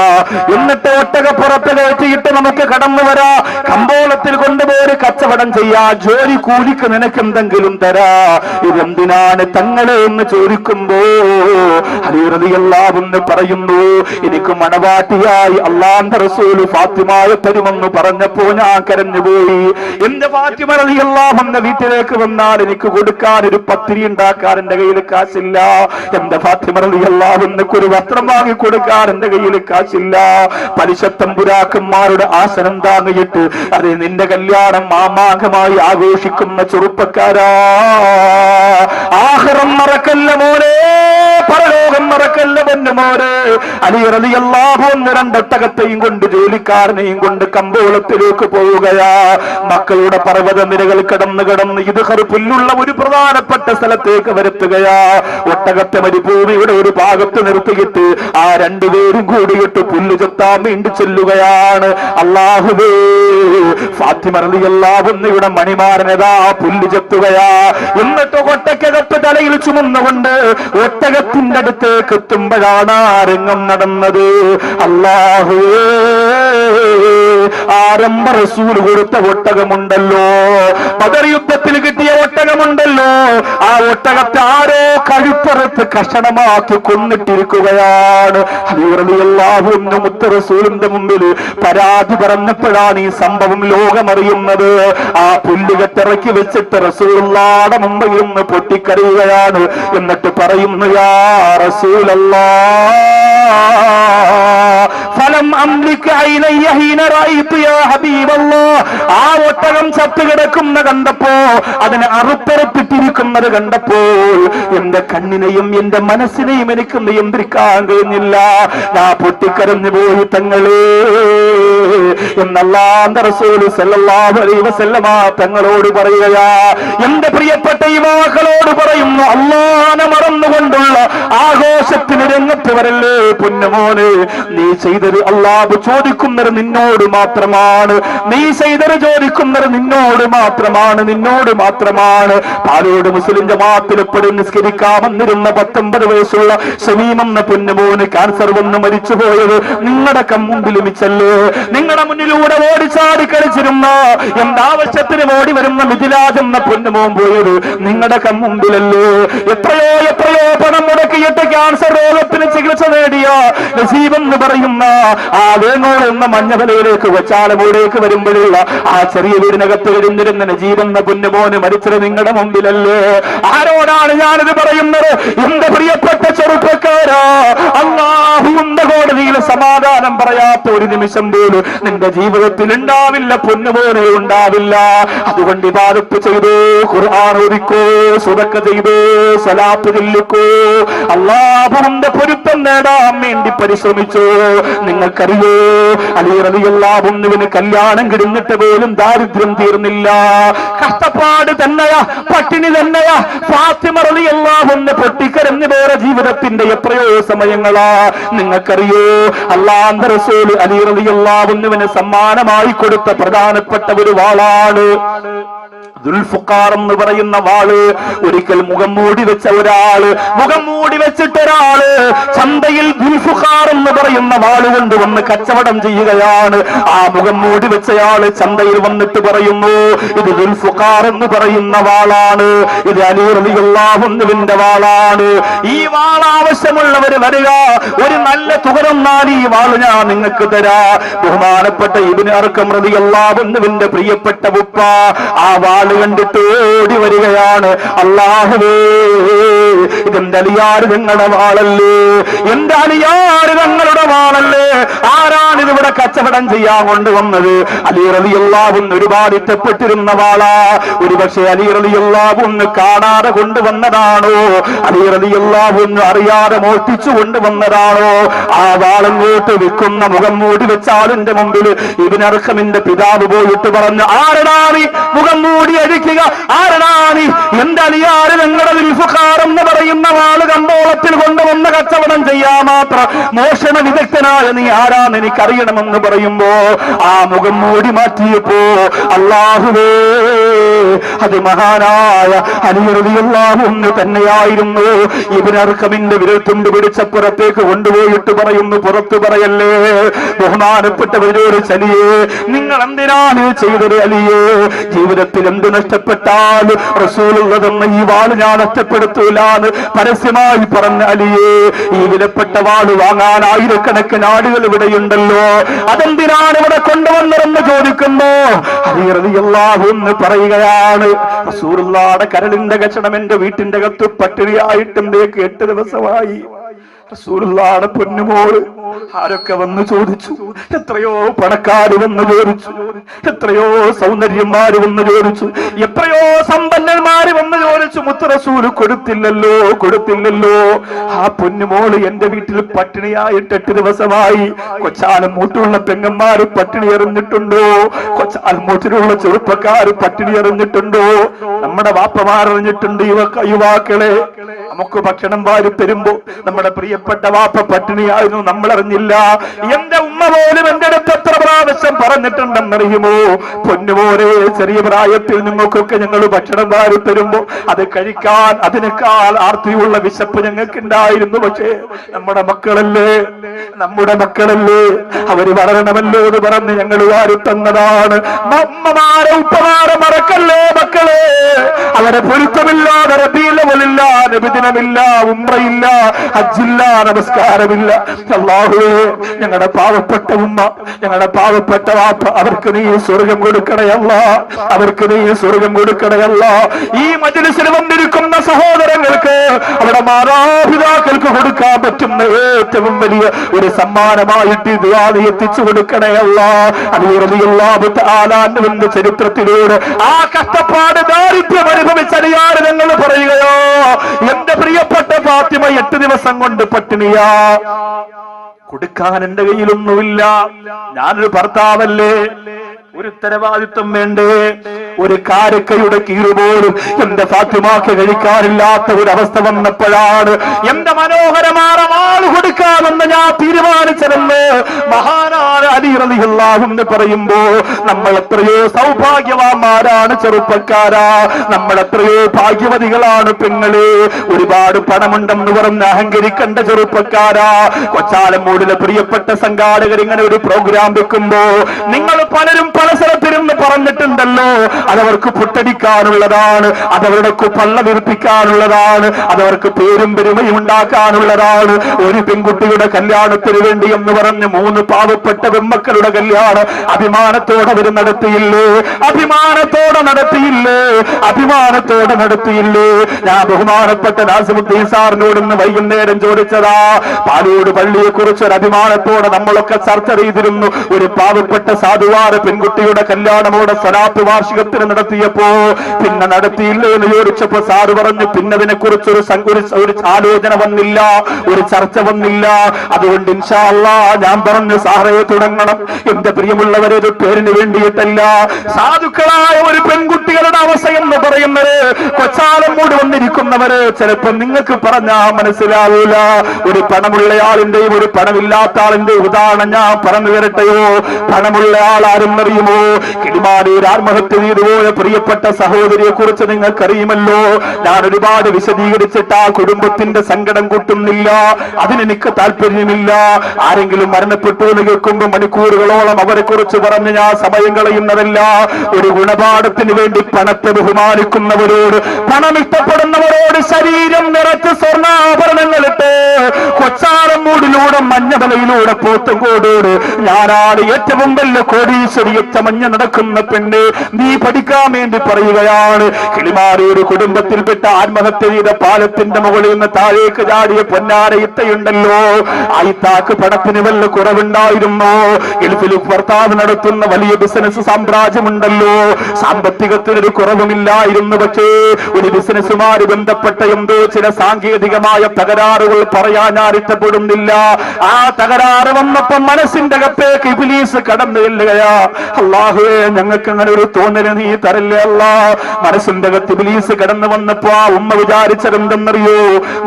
എന്നിട്ട് ഒട്ടകപ്പുറത്ത് കയറ്റിയിട്ട് നമുക്ക് കടന്നു വരാ. കമ്പോളത്തിൽ കൊണ്ടുപോയി കച്ചവടം ചെയ്യാ. ജോലി കൂലിക്ക് നിനക്ക് എന്തെങ്കിലും തരാ. ഇതെന്തിനാണ് തങ്ങളെ എന്ന് ചോദിക്കുമ്പോ അലി റളിയല്ലാഹു അൻഹു പറയുന്നു, എനിക്ക് മണവാട്ടിയായി അല്ലാഹുവിന്റെ റസൂൽ ഫാത്തിമയെ തരുമെന്ന് പറഞ്ഞപ്പോ ഞാൻ കരഞ്ഞുപോയി. എന്റെ ഫാത്തിമ റളിയല്ലാഹു അൻഹ വീട്ടിലേക്ക് വന്നാൽ എനിക്ക് കൊടുക്കാൻ ഒരു പത്തിരി ഉണ്ടാക്കാൻ എന്റെ കയ്യിൽ കാശില്ല. എന്റെ ഫാത്തിമ റളിയല്ലാഹു അൻഹയ്ക്ക് ഒരു വസ്ത്രം വാങ്ങി കൊടുക്കാൻ എന്റെ കയ്യിൽ കാശില്ല. പലിശത്തമ്പുരാക്കന്മാരുടെ ആസനം താങ്ങിയിട്ട് അതെ നിന്റെ കല്യാണം മാമാങ്കമായി ആഘോഷിക്കുന്ന ചെറുപ്പക്കാരാ, ആഖിറം മറക്കല്ല മോനെ, പരലോകം മറക്കല്ല പൊന്നു മോനെ. അലി റളിയല്ലാഹു അൻഹു 2 ഒട്ടകത്തെയും കൊണ്ട് ജോലിക്കാരനെയും കൊണ്ട് കമ്പോളത്തിലേക്ക് പോവുകയാ. മക്കളുടെ പർവ്വത നിരകൾ കടന്ന് ഇദ്ഖർ പുല്ലുള്ള ഒരു പ്രധാനപ്പെട്ട സ്ഥലത്തേക്ക് വരുത്തുകയാ. ഒട്ടകത്തെ മരുഭൂമിയുടെ ഒരു ഭാഗത്ത് നിർത്തിയിട്ട് ആ 2 പേരും കൂടിയിട്ട് പുല്ല് ചെത്താൻ വേണ്ടി ചെല്ലുകയാണ്. അല്ലാഹുവേ, ഫാത്തിമ റളിയല്ലാഹു അൻഹയുടെ മണിമാരനതാ പുല്ല് ചെത്തുകയാ. എന്നിട്ട് ഒട്ടകത്ത് തലയിൽ ചുമന്നുകൊണ്ട് ഒട്ടകത്തിന്റെ അടുത്തേക്ക് എത്തുമ്പോഴാണ് രംഗം നടന്നത്. അല്ലാഹുവേ, ആരംഭ റസൂൽ കൊടുത്ത ഒട്ടകമുണ്ടല്ലോ, ബദർ യുദ്ധത്തിൽ കിട്ടിയ ഒട്ടകമുണ്ടല്ലോ, ആ ഒട്ടകത്തെ ആരോ കഴുപ്പുറത്ത് കഷണമാക്കി കൊന്നിട്ടിരിക്കുകയാണ്. അലി റളിയല്ലാഹു അൻഹു മുത്ത് റസൂലിന്റെ മുമ്പിൽ പരാതി പറഞ്ഞപ്പോഴാണ് ഈ സംഭവം ലോകമറിയുന്നത്. ആ പുല്ലുകെട്ടിറക്കി വെച്ചിട്ട് റസൂലുള്ളാഹിയുടെ മുമ്പിൽ നിന്ന് പൊട്ടിക്കരയുകയാണ്. എന്നിട്ട് പറയുന്നു, യാ റസൂലല്ലാഹ്, ഫലം അംലിക ഐനയ്യ ഹീന റഅയ്തു യാ ഹബീബല്ലാഹ്. ആ ഒട്ടകം ചത്തുകിടക്കുന്ന കണ്ടപ്പോ, അതിനെ അറുപ്പറപ്പിട്ടിരിക്കുന്നത് കണ്ടപ്പോൾ എന്റെ കണ്ണിനെയും എന്റെ മനസ്സിനെയും എനിക്ക് നിയന്ത്രിക്കാൻ കഴിഞ്ഞില്ല. ഞാൻ പൊട്ടിക്കരഞ്ഞു പോയി തങ്ങളേ. എന്ന് അല്ലാഹുവിന്റെ റസൂൽ സല്ലല്ലാഹു അലൈഹി വസല്ലമ തങ്ങളോട് പറയുകയാ. എന്റെ പ്രിയപ്പെട്ട യുവാക്കളോട് പറയുന്നു, അല്ലാഹനെ മറന്നുകൊണ്ടുള്ള ആഘോഷത്തിന് രംഗത്ത് വരല്ലേ പൊന്നുമോനെ. നീ ചെയ്തത് അല്ലാഹു ചോദിക്കുന്നത് നിന്നോട് മാത്രമാണ്. നീ ചെയ്തത് ചോദിക്കുന്നത് നിന്നോട് മാത്രമാണ്. പാലോട് മുസ്ലിം ജമാഅത്തിൽ എപ്പോഴും നിസ്കരിക്കാൻ വന്നിരുന്ന 19 വയസ്സുള്ള ഷമീം എന്ന പൊന്നുമോന് ക്യാൻസർ വന്ന് മരിച്ചുപോയത് നിങ്ങളുടെ കൺമുമ്പിൽ വെച്ചല്ലേ. നിങ്ങളുടെ മുന്നിലൂടെ ഓടിച്ചാടി കളിച്ചിരുന്ന എന്താവശ്യത്തിന് ഓടി വരുന്ന മിഥിലാജ് എന്ന പൊന്നുമോൻ പോയത് നിങ്ങളുടെ കൺമുമ്പിലല്ലേ. എത്രയോ പണം മുടക്കിയിട്ട് ക്യാൻസർ രോഗത്തിന് ചികിത്സ നേടിയ നസീബ് എന്ന് പറയുന്ന ആ വേങ്ങോട് എന്ന മഞ്ഞവലയിലേക്ക് വച്ചാലമൂടേക്ക് വരുമ്പോഴുള്ള ആ ചെറിയ വീടിനകത്ത് കഴിഞ്ഞിരുന്ന നജീബ് എന്ന പൊന്നുമോന് മരിച്ചത് നിങ്ങളുടെ മുമ്പിലല്ലേ. ആരോടാണ് ഞാനിത് പറയുന്നത്? എന്റെ പ്രിയപ്പെട്ട ചെറുപ്പക്കാരാ, അല്ലാഹുവിന്റെ കോടതിയിൽ സമാധാനം പറയാത്ത ഒരു നിമിഷം പോലും നിന്റെ ജീവിതത്തിൽ ഉണ്ടാവില്ല പൊന്നുമോനെ, ഉണ്ടാവില്ല. അതുകൊണ്ട് ഇബാദത്ത് ചെയ്തോ, ഖുർആൻ ഓതിക്കോ, സദഖ ചെയ്തോ, സ്വലാത്ത് ചൊല്ലിക്കോ, അല്ലാഹുവിന്റെ പൊരുത്തം നേടാൻ വേണ്ടി പരിശ്രമിച്ചോ. നിങ്ങൾക്കറിയോ, അലി റളിയല്ലാഹു അൻഹുവിന് കല്യാണം കിടന്നിട്ട് പോലും ദാരിദ്ര്യം തീർന്നില്ല. കഷ്ടപ്പാട് തന്നെയാ, പട്ടിണി തന്നെയാ. ഫാത്തിമ റളിയല്ലാഹു അൻഹ പൊട്ടിക്കരഞ്ഞു വേറെ ജീവിതത്തിന്റെ എത്രയോ സമയങ്ങളാ. നിങ്ങൾക്കറിയോ, അല്ലാഹുവിന്റെ റസൂൽ അലി റളിയല്ലാഹു അൻഹുവിന് സമ്മാനമായി കൊടുത്ത പ്രധാനപ്പെട്ട ഒരു വാളാണ് ദുൽഫുഖാർ എന്ന് പറയുന്ന വാള്. ഒരിക്കൽ മുഖം മൂടി വെച്ച ഒരാള്, മുഖം മൂടി വെച്ചിട്ടൊരാള് ചന്തയിൽ ദുൽഫുഖാർ എന്ന് പറയുന്ന വാള് കൊണ്ടുവന്ന് കച്ചവടം ചെയ്യുകയാണ്. ആ മുഖം മൂടി വെച്ചയാള് ചന്തയിൽ വന്നിട്ട് പറയുന്നു, ഇത് ദുൽഫുഖാർ എന്ന് പറയുന്ന വാളാണ്, ഇത് അലി റളിയല്ലാഹു അൻഹുവിന്റെ വാളാണ്. ഈ വാൾ ആവശ്യമുള്ളവര് വരിക, ഒരു നല്ല തുക തന്നാൽ ഈ വാള് ഞാൻ നിങ്ങൾക്ക് തരാ. ബഹുമാനപ്പെട്ട ഇബ്നു അർഖം റളിയല്ലാഹു അൻഹുവിന്റെ പ്രിയപ്പെട്ട ഉപ്പ ആ വാള് കണ്ടിട്ട് ഓടി വരികയാണ്. അല്ലാഹുവേ, ഇതെന്റെ അലിയാര് നിങ്ങളുടെ വാളല്ലേ, എന്റെ അലിയാര് ഞങ്ങളുടെ വാളല്ലേ. ആരാണ് ഇതിവിടെ കച്ചവടം ചെയ്യാൻ കൊണ്ടുവന്നത്? അലി റളിയല്ലാഹു അൻഹു ഒരുപാട് ഇഷ്ടപ്പെട്ടിരുന്ന വാളാ. ഒരുപക്ഷെ അലി റളിയല്ലാഹു അൻഹു കാണാതെ കൊണ്ടുവന്നതാണോ, അലി റളിയല്ലാഹു അൻഹു അറിയാതെ മോഷ്ടിച്ചു കൊണ്ടുവന്നതാണോ? ആ വാളങ്ങോട്ട് വിൽക്കുന്ന മുഖം മൂടി വെച്ച ആളിന്റെ മുമ്പിൽ ഇബ്നു അർഖമിന്റെ പിതാവ് പോയിട്ട് പറഞ്ഞു, ആരടാണ് മുഖം മൂടി അഴിക്കുക? ആരടാണ്? എന്റെ അലിയാര് ഞങ്ങളുടെ ദുൽഫുഖാർ എന്ന് പറയുന്ന വാള് കമ്പോളത്തിൽ കൊണ്ടുവന്ന കച്ചവടം ചെയ്യാൻ മാത്രം മോഷണ വിദഗ്ധനായ നീ ആരാന്ന് എനിക്കറിയണമെന്ന് പറയുമ്പോ ആ മുഖം മൂടി മാറ്റിയപ്പോ, അല്ലാഹുവേ, അത് മഹാനായ അലി റളിയല്ലാഹു അൻഹു തന്നെയായിരുന്നു. ഇബ്നു അർഖമിന്റെ വിരൽത്തുണ്ട് പിടിച്ചപ്പുറത്തേക്ക് കൊണ്ടുപോയിട്ട് പറയുന്നു, പുറത്തു പറയല്ലേ. ബഹുമാനപ്പെട്ടവരോട് ചലിയേ, നിങ്ങൾ എന്തിനാണ് ചെയ്തത് അലിയേ? ജീവിതത്തിൽ എന്ത് നഷ്ടപ്പെട്ടാൽ റസൂലുള്ളതെന്ന് ഈ വാള് ഞാൻ നഷ്ടപ്പെടുത്തൂലാന്ന് പരസ്യമായി പറഞ്ഞ അലിയേ, ഈ വിലപ്പെട്ട വാള് വാങ്ങാൻ ആയിരക്കണക്കിന് ആളുകൾ ഇവിടെയുണ്ടല്ലോ, അതെന്തിനാണ് ഇവിടെ കൊണ്ടുവന്നതെന്ന് ചോദിക്കുമ്പോ അലി റളിയല്ലാഹു അൻഹു പറയുകയാണ്, റസൂലുള്ളാഹിയുടെ കരളിന്റെ കഷണം എന്റെ വീട്ടിന്റെ അകത്ത് പട്ടിണിയായിട്ടും 8 ദിവസമായി. റസൂലുള്ളാഹിയുടെ പൊന്നുമോള് ആരൊക്കെ വന്ന് ചോദിച്ചു, എത്രയോ പണക്കാര് വന്ന് ചോദിച്ചു, എത്രയോ സൗന്ദര്യന്മാര് വന്ന് ചോദിച്ചു, എത്രയോ സമ്പന്നന്മാര് വന്ന് ചോദിച്ചു, മുത്ത് റസൂല് കൊടുത്തില്ലല്ലോ. ആ പൊന്നുമോള് എന്റെ വീട്ടിൽ പട്ടിണിയായിട്ട് 8 ദിവസമായി. കൊച്ചാലം മൂട്ടിലുള്ള പെങ്ങന്മാര് പട്ടിണി എറിഞ്ഞിട്ടുണ്ടോ? കൊച്ചാലം മൂട്ടിലുള്ള ചെറുപ്പക്കാര് പട്ടിണി എറിഞ്ഞിട്ടുണ്ടോ? നമ്മുടെ വാപ്പമാരറിഞ്ഞിട്ടുണ്ട്. യുവാക്കളെ, നമുക്ക് ഭക്ഷണം വാരി തരുമ്പോ നമ്മുടെ പ്രിയപ്പെട്ട വാപ്പ പട്ടിണിയായിരുന്നു, നമ്മളറിഞ്ഞില്ല. എന്റെ ഉമ്മ പോലും എന്റെ അടുത്ത് എത്ര പ്രാവശ്യം പറഞ്ഞിട്ടുണ്ടെന്നറിയുമോ? പൊന്നുപോലെ, ചെറിയ പ്രായത്തിൽ നിങ്ങൾക്കൊക്കെ ഞങ്ങൾ ഭക്ഷണം വാരി തരുമ്പോ അത് കഴിക്കാൻ അതിനേക്കാൾ ആർത്തിയുള്ള വിശപ്പ് ഞങ്ങൾക്ക് ഉണ്ടായിരുന്നു. പക്ഷേ നമ്മുടെ മക്കളല്ലേ അവര് വളരണമല്ലോ എന്ന് പറഞ്ഞ് ഞങ്ങൾ വാരി തന്നതാണ്. അമ്മമാരെ ഉപ്പമാരെ മറക്കല്ലേ മക്കളെ. അവരെ പൊരുത്തമില്ലാതെ റബീഉൽ നബിദിനമില്ല, ഉംറയില്ല, ഹജ്ജില്ല, നമസ്കാരമില്ല. അല്ലാഹുവേ, ഞങ്ങളുടെ പാവപ്പെട്ട ഉമ്മ, ഞങ്ങളുടെ പാവപ്പെട്ട വാപ്പ, അവർക്ക് നീ സ്വർഗം കൊടുക്കണയല്ല, അവർക്ക് നീ സ്വർഗം കൊടുക്കണയല്ല. ഈ മജ്‌ലിസിൽ വന്നിരിക്കുന്ന സഹോദരങ്ങൾക്ക്, അവരുടെ മാതാപിതാക്കൾക്ക് കൊടുക്കാൻ പറ്റുന്ന ഏറ്റവും വലിയ ഒരു സമ്മാനമായിട്ട് ദുആ എത്തിച്ചു കൊടുക്കണയല്ല. അലി റളിയല്ലാഹു തആല അൻഹുവിന്റെ ചരിത്രത്തിലൂടെ ആ കഷ്ടപ്പാട് ദാരിദ്ര്യം അനുഭവിച്ച അലിയാർ ഞങ്ങൾ പറയുകയോ, എന്റെ പ്രിയപ്പെട്ട ഫാത്തിമ 8 ദിവസം കൊണ്ട് പട്ടിണിയാ. കൊടുക്കാൻ എന്റെ കയ്യിലൊന്നുമില്ല. ഞാനൊരു ഭർത്താവല്ലേ, ഒരു ഉത്തരവാദിത്വം വേണ്ടേ? ഒരു കാരക്കയുടെ കീറ് പോലും എന്റെ ഫാത്തിമാക്ക് കഴിക്കാനില്ലാത്ത ഒരു അവസ്ഥ വന്നപ്പോഴാണ് എന്റെ മനോഹരമായ വാള് കൊടുക്കാമെന്ന് ഞാൻ തീരുമാനിച്ചതെന്ന് മഹാനായ അലി റളിയല്ലാഹു അൻഹു പറയുമ്പോ നമ്മൾ എത്രയോ സൗഭാഗ്യവാന്മാരാണ് ചെറുപ്പക്കാരാ, നമ്മൾ എത്രയോ ഭാഗ്യവതികളാണ് പെങ്ങള്. ഒരുപാട് പണമുണ്ടെന്ന് പറഞ്ഞ് അഹങ്കരിക്കേണ്ട ചെറുപ്പക്കാരാ. കൊച്ചാലമ്മൂടിലെ പ്രിയപ്പെട്ട സംഘാടകർ ഇങ്ങനെ ഒരു പ്രോഗ്രാം വെക്കുമ്പോ നിങ്ങൾ പലരും പല സ്ഥലത്തിരുന്ന് പറഞ്ഞിട്ടുണ്ടല്ലോ, അതവർക്ക് പുട്ടടിക്കാനുള്ളതാണ്, അതവരുടെ പള്ള വിർപ്പിക്കാനുള്ളതാണ്, അതവർക്ക് പേരും പെരുമയും ഉണ്ടാക്കാനുള്ളതാണ്. ഒരു പെൺകുട്ടിയുടെ കല്യാണത്തിന് വേണ്ടി എന്ന് പറഞ്ഞ് 3 പാവപ്പെട്ട പെൺമക്കളുടെ കല്യാണം അഭിമാനത്തോടെ അവർ നടത്തിയില്ലേ? അഭിമാനത്തോടെ നടത്തിയില്ലേ? അഭിമാനത്തോടെ നടത്തിയില്ലേ? ഞാൻ ബഹുമാനപ്പെട്ട നാസിമുദ്ദീൻ സാറിനോട് ഇന്ന് വൈകുന്നേരം ചോദിച്ചതാ, പാലോട് പള്ളിയെ കുറിച്ച് ഒരു അഭിമാനത്തോടെ നമ്മളൊക്കെ ചർച്ച ചെയ്തിരുന്നു. ഒരു പാവപ്പെട്ട സാധുവാര പെൺകുട്ടിയുടെ കല്യാണമോടെ സ്വലാത്ത് വാർഷികത്തിന് നടത്തിയപ്പോ പിന്നെ നടത്തിയില്ലേ എന്ന് ചോദിച്ചപ്പോ സാറ് പറഞ്ഞു, പിന്നെ അതിനെ കുറിച്ചൊരു ഒരു ആലോചന വന്നില്ല, ഒരു ചർച്ച വന്നില്ല. അതുകൊണ്ട് ഇൻഷാ അല്ലാഹ് ഞാൻ പറഞ്ഞു സാറേ തുടങ്ങണം. എന്റെ പ്രിയമുള്ളവരെ, ഒരു പേരിന് വേണ്ടിയിട്ടല്ല. സാധുക്കളായ ഒരു പെൺകുട്ടികളുടെ അവസ്ഥ എന്ന് പറയുന്നത് കൊച്ചാലമ്മൂട് വന്നിരിക്കുന്നവര് ചിലപ്പോ നിങ്ങൾക്ക് പറഞ്ഞാ മനസ്സിലാവൂല. ഒരു പണമുള്ളയാളിന്റെയും ഒരു പണമില്ലാത്ത ആളിന്റെയും ഉദാഹരണം ഞാൻ പറഞ്ഞു തരട്ടെയോ? പണമുള്ള ആൾ ആരും അറിയുമോ? കിളിമാനൂർ ആത്മഹത്യ ചെയ്തുപോയ പ്രിയപ്പെട്ട സഹോദരിയെ കുറിച്ച് നിങ്ങൾക്കറിയുമല്ലോ. ഞാൻ ഒരുപാട് വിശദീകരിച്ചിട്ട് ആ കുടുംബത്തിന്റെ സങ്കടം കൂട്ടുന്നില്ല, അതിനെനിക്ക് താല്പര്യമില്ല. ആരെങ്കിലും മരണപ്പെട്ടു എന്ന് കേൾക്കുമ്പോൾ മണിക്കൂറുകളോളം അവരെ കുറിച്ച് പറഞ്ഞ് ഞാൻ സമയം കളയുന്നതല്ല. ഒരു ഗുണപാഠത്തിന് വേണ്ടി പണത്തെ ബഹുമാനിക്കുന്നവരോട്, പണം ഇഷ്ടപ്പെടുന്നവരോട് ശരീരം നിറച്ച് സ്വർണ്ണാഭരണങ്ങളിട്ട് കൊച്ചാലമ്മൂടിലൂടെ മഞ്ഞമലയിലൂടെ പോത്തങ്കോടോട് ഞാനാണ് ഏറ്റവും വലിയ കോടീശ്വരി ചമഞ്ഞ നടക്കുന്ന പെണ്ണ്, നീ പഠിക്കാൻ വേണ്ടി പറയുകയാണ്. കിളിമാനൂർ കുടുംബത്തിൽപ്പെട്ട ആത്മഹത്യ ചെയ്ത പാലത്തിന്റെ മുകളിൽ നിന്ന് താഴേക്ക് ചാടിയ പൊന്നാര ഇത്തയുണ്ടല്ലോ, ആ ഇത്താക്ക് പണത്തിന് വല്ല കുറവുണ്ടായിരുന്നോ? ഗൾഫിൽ ഭർത്താവ് നടത്തുന്ന വലിയ ബിസിനസ് സാമ്രാജ്യമുണ്ടല്ലോ, സാമ്പത്തികത്തിനൊരു കുറവുമില്ലായിരുന്നു. പക്ഷേ ഒരു ബിസിനസ്സുമായി ബന്ധപ്പെട്ട എന്തോ ചില സാങ്കേതികമായ തകരാറുകൾ പറയാൻ ഞാൻ ഇഷ്ടപ്പെടുന്നില്ല. ആ തകരാറ് വന്നപ്പോ മനസ്സിന്റെ അകത്തേക്ക് ഇബ്ലീസ് കടന്നു ചെല്ലുകയാ. അല്ലാഹുവേ, ഞങ്ങൾക്ക് അങ്ങനെ ഒരു തോന്നല് നീ തരല്ലേ അല്ലാ. മനസ്സിന്റെ അകത്ത് ഇബ്ലീസ് കടന്നു വന്നപ്പോ ആ ഉമ്മ വിചാരിച്ചതെന്തെന്നറിയോ?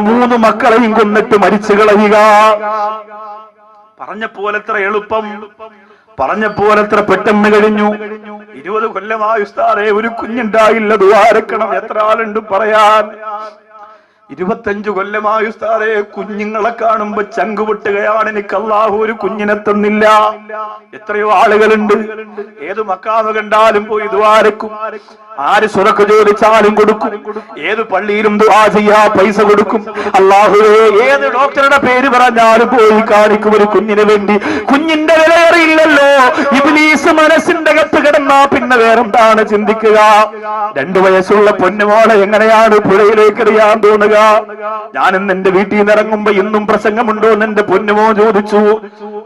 3 മക്കളെയും കൊന്നിട്ട് മരിച്ചു കളയുക. പറഞ്ഞപ്പോലെത്ര എളുപ്പം, പറഞ്ഞപ്പോലെത്ര പെട്ടെന്ന് കഴിഞ്ഞു. 20 കൊല്ലമായി ഉസ്താദേ ഒരു കുഞ്ഞുണ്ടായില്ല, ദുആരക്കണം. എത്ര ആളുണ്ട് പറയാൻ? 25 കൊല്ലമായി ഉസ്താദേ കുഞ്ഞുങ്ങളെ കാണുമ്പോ ചങ്കുപൊട്ടുകയാണ്. എനിക്ക് അല്ലാഹു ഒരു കുഞ്ഞിനെ തന്നില്ല. എത്രയോ ആളുകളുണ്ട്, ഏത് മക്കാമ് കണ്ടാലും പോയി ദുആരക്കും, ആര് സ്വതക്ക ചോദിച്ചാലും കൊടുക്കും, ഏത് പള്ളിയിലും ദുആ ചെയ്യാ പൈസ കൊടുക്കും. അല്ലാഹുവേ, ഏത് ഡോക്ടറുടെ പേര് പറഞ്ഞാലും പോയി കാണിക്കും ഒരു കുഞ്ഞിന് വേണ്ടി. കുഞ്ഞിന്റെ വിലയേറിയില്ലല്ലോ. ഇബ്ലീസ് മനസ്സിന്റെ അകത്ത് കിടന്നാ പിന്നെ വേറെന്താണ് ചിന്തിക്കുക? 2 വയസ്സുള്ള പൊന്നുമോളെ എങ്ങനെയാണ് പുഴയിലേക്ക് എറിയാൻ തോന്നുക? ഞാൻ ഇന്ന് എന്റെ വീട്ടിൽ നിന്ന് ഇറങ്ങുമ്പോ ഇന്നും പ്രസംഗമുണ്ടോ എന്ന് എന്റെ പൊന്നുമോ ചോദിച്ചു.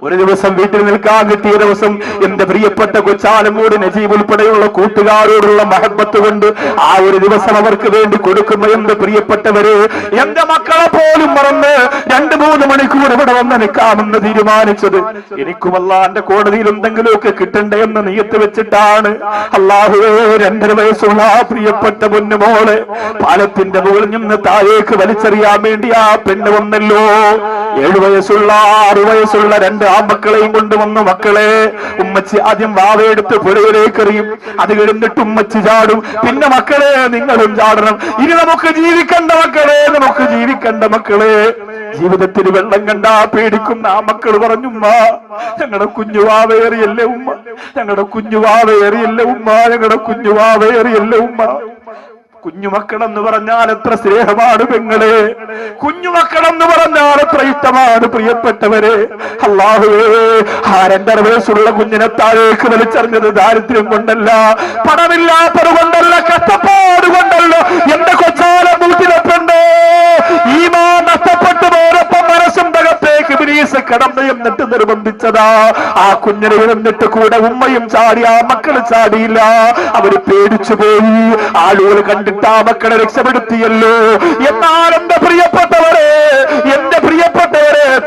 ഒരു ദിവസം വീട്ടിൽ നിൽക്കാൻ കിട്ടിയ ദിവസം എന്റെ പ്രിയപ്പെട്ട കൊച്ചാലമ്മൂട് നജീബ് ഉൾപ്പെടെയുള്ള കൂട്ടുകാരോടുള്ള മഹബത്ത് കൊണ്ട് ആ ഒരു ദിവസം അവർക്ക് വേണ്ടി കൊടുക്കുമ്പോ എന്റെ പ്രിയപ്പെട്ടവര്, എന്റെ മക്കളെ പോലും മറന്ന് 2-3 മണിക്കൂർ ഇവിടെ വന്ന് നിൽക്കാമെന്ന് തീരുമാനിച്ചത് എനിക്കും അല്ലാഹുവിന്റെ കോടതിയിൽ എന്തെങ്കിലുമൊക്കെ കിട്ടണ്ടേ എന്ന് നിയത്ത് വെച്ചിട്ടാണ്. അല്ലാഹുവേ, 2.5 വയസ്സുള്ള ആ പ്രിയപ്പെട്ട പൊന്നുമോളെ പാലത്തിന്റെ മുകളിൽ നിന്ന് താഴേക്ക് വലിച്ചെറിയാൻ വേണ്ടി ആ പെണ്ണ് വന്നല്ലോ. 7 വയസ്സുള്ള 6 വയസ്സുള്ള 2 ആൺമക്കളെയും കൊണ്ടുവന്നു. മക്കളെ, ഉമ്മച്ചി ആദ്യം വാവയെടുത്ത് പുഴയിലേക്ക് എറിയും, അത് കഴിഞ്ഞിട്ട് ഉമ്മച്ചി ചാടും, പിന്നെ മക്കളെ നിങ്ങളും ചാടണം. ഇനി നമുക്ക് ജീവിക്കണ്ട മക്കളെ, നമുക്ക് ജീവിക്കണ്ട മക്കളെ. ജീവിതത്തിൽ വെള്ളം കണ്ടാ പേടിക്കുന്ന ആ മക്കൾ പറഞ്ഞു, ഉമ്മ ഞങ്ങളുടെ കുഞ്ഞുവാവേറിയല്ലേ ഉമ്മ, ഞങ്ങളുടെ കുഞ്ഞുവാവേറിയല്ലേ ഉമ്മ, ഞങ്ങളുടെ കുഞ്ഞുവാവേറിയല്ലേ ഉമ്മ. കുഞ്ഞുമക്കളെന്ന് പറഞ്ഞാൽ എത്ര സ്നേഹമാണ് പെങ്ങളെ, കുഞ്ഞുമക്കളെന്ന് പറഞ്ഞാൽ എത്ര ഇഷ്ടമാണ് പ്രിയപ്പെട്ടവരെ. അല്ലാഹുവേ, ആ 2.5 വയസ്സുള്ള കുഞ്ഞിനെ താഴേക്ക് വലിച്ചെറിഞ്ഞത് ദാരിദ്ര്യം കൊണ്ടല്ല, പണമില്ലാത്തത് കൊണ്ടല്ല, കഷ്ടപ്പാട് കൊണ്ടല്ല. എന്റെ കൊച്ചാലമ്മൂട്ടിനെ പെണ്ണ് ഈമാൻ നഷ്ടപ്പെട്ടു പോയപ്പം മനസ്സിന്റെ അകത്തേക്ക് ഇബ്ലീസ് കടന്നു എന്നിട്ട് നിർബന്ധിച്ചതാ. ആ കുഞ്ഞിനെ എന്നിട്ട് കൂടെ ഉമ്മയും ചാടി, ആ മക്കൾ ചാടിയില്ല. അവര് പേടിച്ചു പോയി. ആളുകൾ കണ്ടിട്ട് ആ മക്കളെ രക്ഷപ്പെടുത്തിയല്ലോ. എന്നാൽ എന്റെ പ്രിയപ്പെട്ടവരെ,